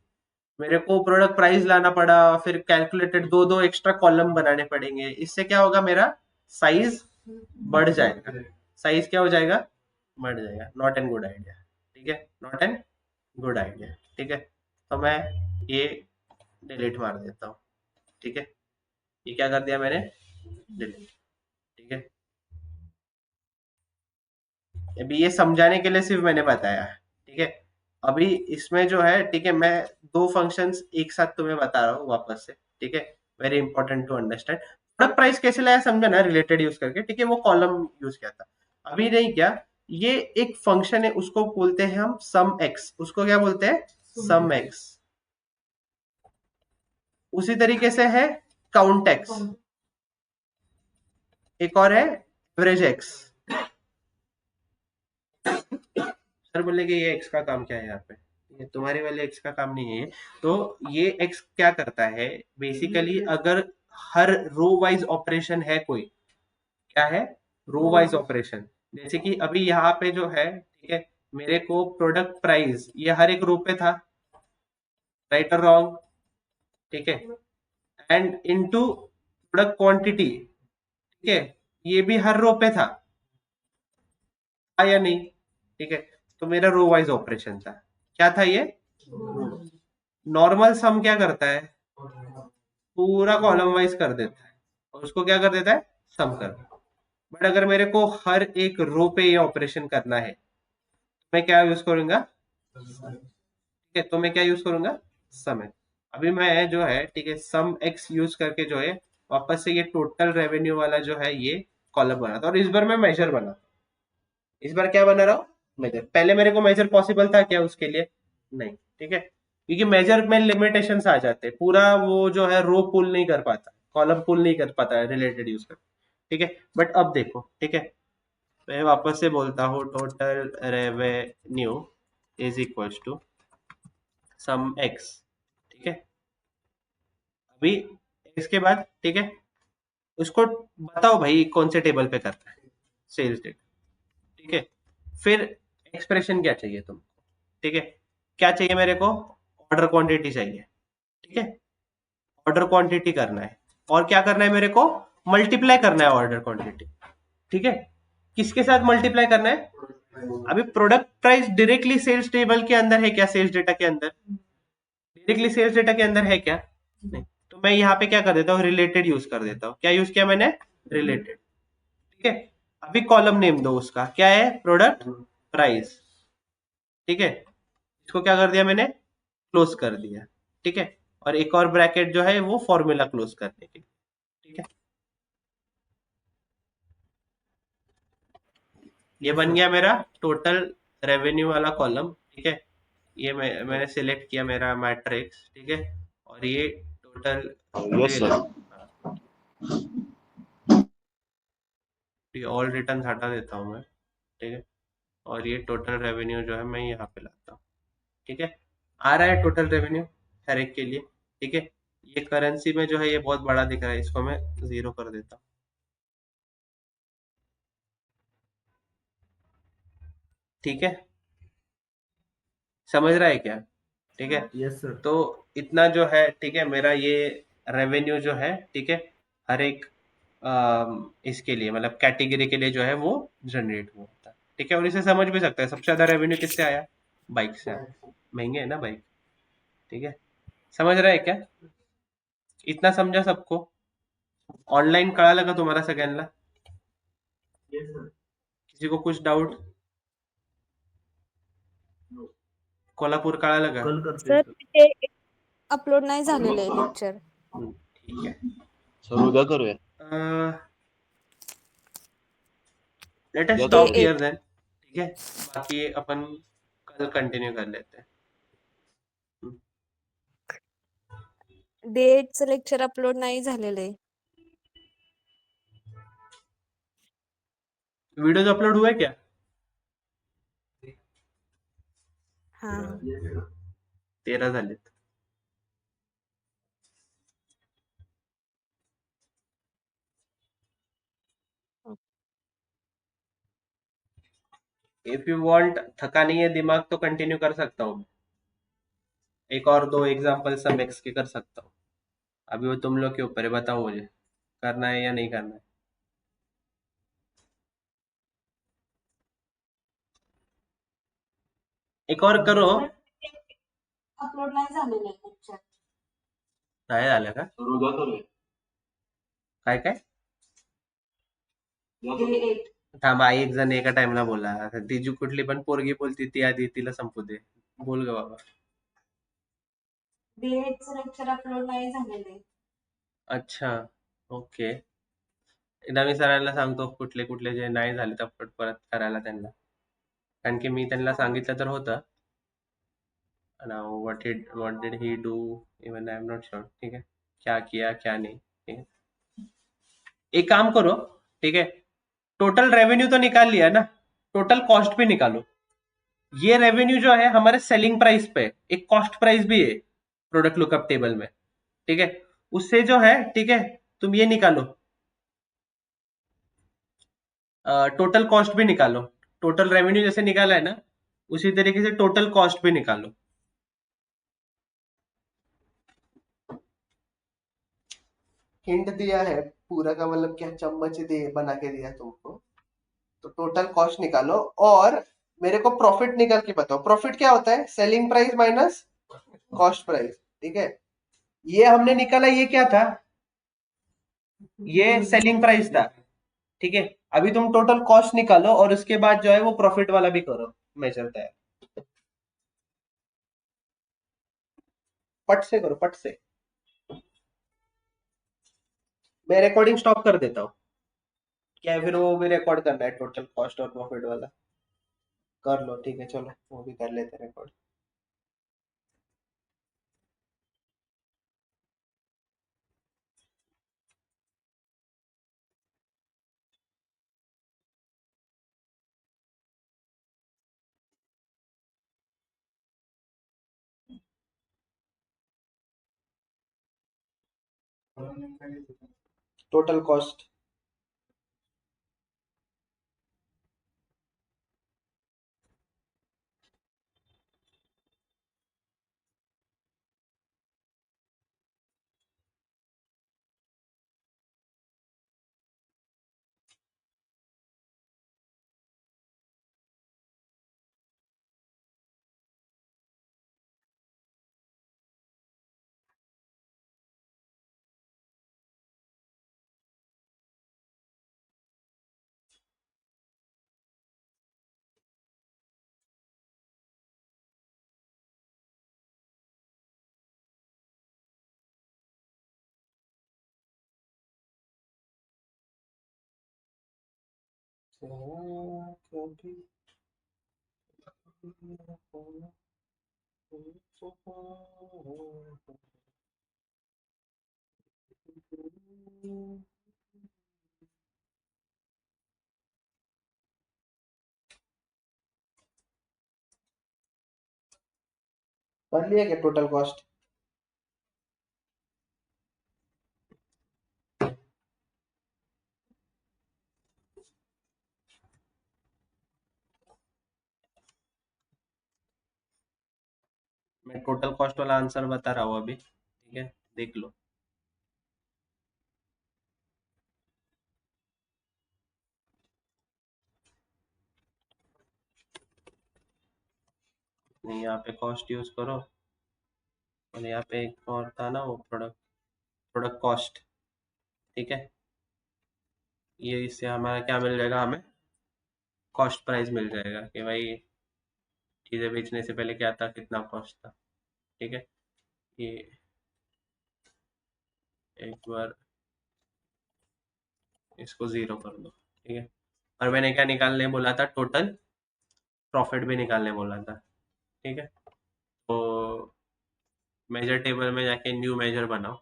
मेरे को प्रोडक्ट प्राइस लाना पड़ा, फिर कैलकुलेटेड दो दो एक्स्ट्रा कॉलम बनाने पड़ेंगे। इससे क्या होगा? मेरा साइज बढ़ जाएगा। साइज क्या हो जाएगा? बढ़ जाएगा। नॉट एन गुड आइडिया, ठीक है, नॉट एन गुड आइडिया, ठीक है। तो मैं ये डिलीट मार देता हूँ, ठीक है। ये क्या कर दिया मैंने? डिलीट, ठीक है। अभी ये समझाने के लिए सिर्फ मैंने बताया, ठीक है। अभी इसमें जो है, ठीक है, मैं दो फंक्शंस एक साथ तुम्हें बता रहा हूँ वापस से, ठीक है, very important to understand. Product price कैसे लाया समझा ना? रिलेटेड यूज करके, ठीक है, वो कॉलम यूज किया था। अभी नहीं क्या, ये एक फंक्शन है, उसको बोलते हैं हम सम एक्स। उसको क्या बोलते हैं? सम एक्स। उसी तरीके से है काउंट एक्स, एक और है एवरेज एक्स। सर बोले कि ये एक्स का काम क्या है यहाँ पे? ये तुम्हारे वाले एक्स का काम नहीं है। तो ये एक्स क्या करता है बेसिकली? अगर हर रो वाइज ऑपरेशन है कोई, क्या है? Row wise operation. जैसे कि अभी यहाँ पे जो है, ठीक है, मेरे को प्रोडक्ट प्राइस ये हर एक रो पे था, राइट और रॉन्ग, ठीक है, एंड इनटू प्रोडक्ट क्वांटिटी, ठीक है, ये भी हर रो पे था या नहीं? ठीक है। तो मेरा रो वाइज ऑपरेशन था, क्या था ये? नॉर्मल सम क्या करता है, पूरा कॉलम वाइज कर देता है और उसको क्या कर देता है, सम कर देता है। बट अगर मेरे को हर एक रो पे ये ऑपरेशन करना है, मैं क्या यूज करूंगा, ठीक है, तो मैं क्या यूज करूंगा, सम एक्स। अभी मैं जो है, ठीक है, सम एक्स यूज करके जो है वापस से ये टोटल रेवेन्यू वाला जो है ये कॉलम बनाता हूँ और इस बार मैं मेजर बना, इस बार क्या बना रहा हूँ, मेजर। पहले मेरे को मेजर पॉसिबल था क्या उसके लिए, नहीं, ठीक है, क्योंकि मेजर में लिमिटेशन आ जाते हैं, पूरा वो जो है रो पुल नहीं कर पाता, कॉलम पुल नहीं कर पाता है रिलेटेड यूज कर, ठीक है। बट अब देखो, ठीक है, मैं वापस से बोलता हूँ, total revenue is equals to sum X, ठीक है। अभी इसके बाद, ठीक है, उसको बताओ भाई कौन से टेबल पे करना है, सेल्स डेटा, ठीक है। फिर एक्सप्रेशन क्या चाहिए तुमको, ठीक है, क्या चाहिए मेरे को, ऑर्डर क्वांटिटी चाहिए, ठीक है, ऑर्डर क्वांटिटी करना है और क्या करना है मेरे को, मल्टीप्लाई करना है ऑर्डर क्वांटिटी, ठीक है। किसके साथ मल्टीप्लाई करना है, अभी product price directly sales table के अंदर है क्या, सेल्स डेटा के अंदर, डायरेक्टली सेल्स डेटा के अंदर है क्या, नहीं। तो मैं यहाँ पे क्या कर देता हूँ, रिलेटेड यूज कर देता हूँ, क्या यूज किया मैंने, रिलेटेड, ठीक है। अभी कॉलम नेम दो उसका, क्या है, प्रोडक्ट प्राइस, ठीक है, इसको क्या कर दिया मैंने, क्लोज कर दिया, ठीक है। और एक और ब्रैकेट जो है वो फॉर्मूला क्लोज करने के लिए, ठीक है। ये बन गया मेरा टोटल रेवेन्यू वाला कॉलम, ठीक है। ये मैंने सिलेक्ट किया मेरा मैट्रिक्स, ठीक है, और ये टोटल यस सर। ये ऑल रिटर्न हटा देता हूँ मैं, ठीक है, और ये टोटल रेवेन्यू जो है मैं यहाँ पे लाता हूँ, ठीक है। आ रहा है टोटल रेवेन्यू हर एक के लिए, ठीक है। ये करेंसी में जो है ये बहुत बड़ा दिख रहा है, इसको मैं 0 कर देता हूँ, ठीक है, समझ रहा है क्या, ठीक है। Yes sir. तो इतना जो है, ठीक है, मेरा ये रेवेन्यू जो है, ठीक है, हर एक इसके लिए मतलब कैटेगरी के लिए जो है वो जनरेट हुआ होता है, ठीक है। और इसे समझ भी सकता है, सबसे ज्यादा रेवेन्यू किससे आया, बाइक से आया, महंगे है ना बाइक, ठीक है। समझ रहा है क्या, इतना समझा सबको, ऑनलाईन कळालं का तुम्हाला सगळ्यांना, यस सर। किसी को कुछ डाउट, कोल्हापूर कळालं का, कल करते सर सर। ते अपलोड नाही झालेलं आहे लेक्चर. ठीक आहे, सर उद्या करूया. लेट अस उद्या डे स्टॉप करूया. हियर 8 देन, ठीक है, बाकी अपन कल कंटिन्यू कर लेते हैं। डे 8 चं लेक्चर अपलोड नाही झालेलं आहे. वीडियोज अपलोड हुआ है क्या, हां हां. 13 झालेत, इफ यू वांट, थका नहीं है दिमाग तो कंटिन्यू कर सकता हूँ, एक और दो एग्जांपल सम एक्स के कर सकता हूँ, अभी वो तुम लोग के ऊपर है, बताओ मुझे करना है या नहीं करना है। एक और करो, अपलोड नाही झालेलं आहे लेक्चर. नाही झालं का, सर उद्या करूया. काय काय, उद्या डे करूया. 8 थांबा, एक जण एका टाइमला बोला, आता ती जी कुठली पण पोरगी बोलती ती आधी तिला संपू दे, बोल ग बाबा। डे 8 चं लेक्चर अपलोड नाही झालेलं आहे. अच्छा, ओके, एकदा मी सरांना सांगतो कुठले कुठले जे नाही झाले तर परत करायला त्यांना, कारण की मी त्यांना सांगितलं तर होतं, what did he do, even I am not sure, ठीक है, क्या किया क्या नहीं, ठीक है। एक काम करो, ठीक है, टोटल रेवेन्यू तो निकाल लिया ना, टोटल कॉस्ट भी निकालो। ये रेवेन्यू जो है हमारे सेलिंग प्राइस पे, एक कॉस्ट प्राइस भी है प्रोडक्ट लुकअप टेबल में, ठीक है, उससे जो है, ठीक है, तुम ये निकालो, टोटल कॉस्ट भी निकालो, टोटल रेवेन्यू जैसे निकाला है ना उसी तरीके से टोटल कॉस्ट भी निकालो। हिंट दिया है पूरा का, मतलब क्या चम्मच दे बना के दिया तुमको, तो टोटल कॉस्ट निकालो और मेरे को प्रॉफिट निकाल के बताओ। प्रॉफिट क्या होता है? Selling price minus cost price. ठीक है, ये हमने निकाला, ये क्या था? ये सेलिंग प्राइस था। ठीक है, अभी तुम टोटल कॉस्ट निकालो और उसके बाद जो है वो प्रॉफिट वाला भी करो, मेजर तैयार। पट से करो, पट से। मैं रिकॉर्डिंग स्टॉप कर देता हूँ। क्या है, फिर वो भी रिकॉर्ड करना है टोटल कॉस्ट और प्रॉफिट वाला। कर लो, ठीक है, चलो वो भी कर लेते हैं रिकॉर्ड। Total cost. कर लिया क्या टोटल कॉस्ट? मैं टोटल कॉस्ट वाला आंसर बता रहा हूँ अभी, ठीक है, देख लो। नहीं, यहाँ पे कॉस्ट यूज करो, और यहाँ पे एक और था ना वो प्रोडक्ट, प्रोडक्ट कॉस्ट। ठीक है, ये इससे हमारा क्या मिल जाएगा, हमें कॉस्ट प्राइस मिल जाएगा कि भाई चीजें बेचने से पहले क्या था, कितना कॉस्ट था। ठीक है, ये एक बार इसको जीरो कर दो। ठीक है, और मैंने क्या निकालने बोला था? टोटल प्रॉफिट भी निकालने बोला था। ठीक है, तो मेजर टेबल में जाके न्यू मेजर बनाओ।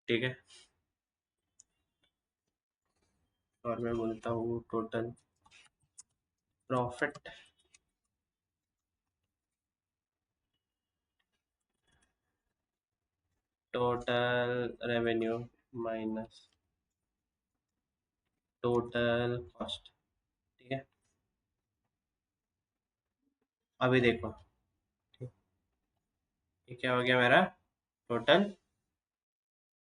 ठीक है, और मैं बोलता हूँ total profit, total revenue minus total cost. ठीक है, अभी देखो, ये क्या हो गया मेरा? टोटल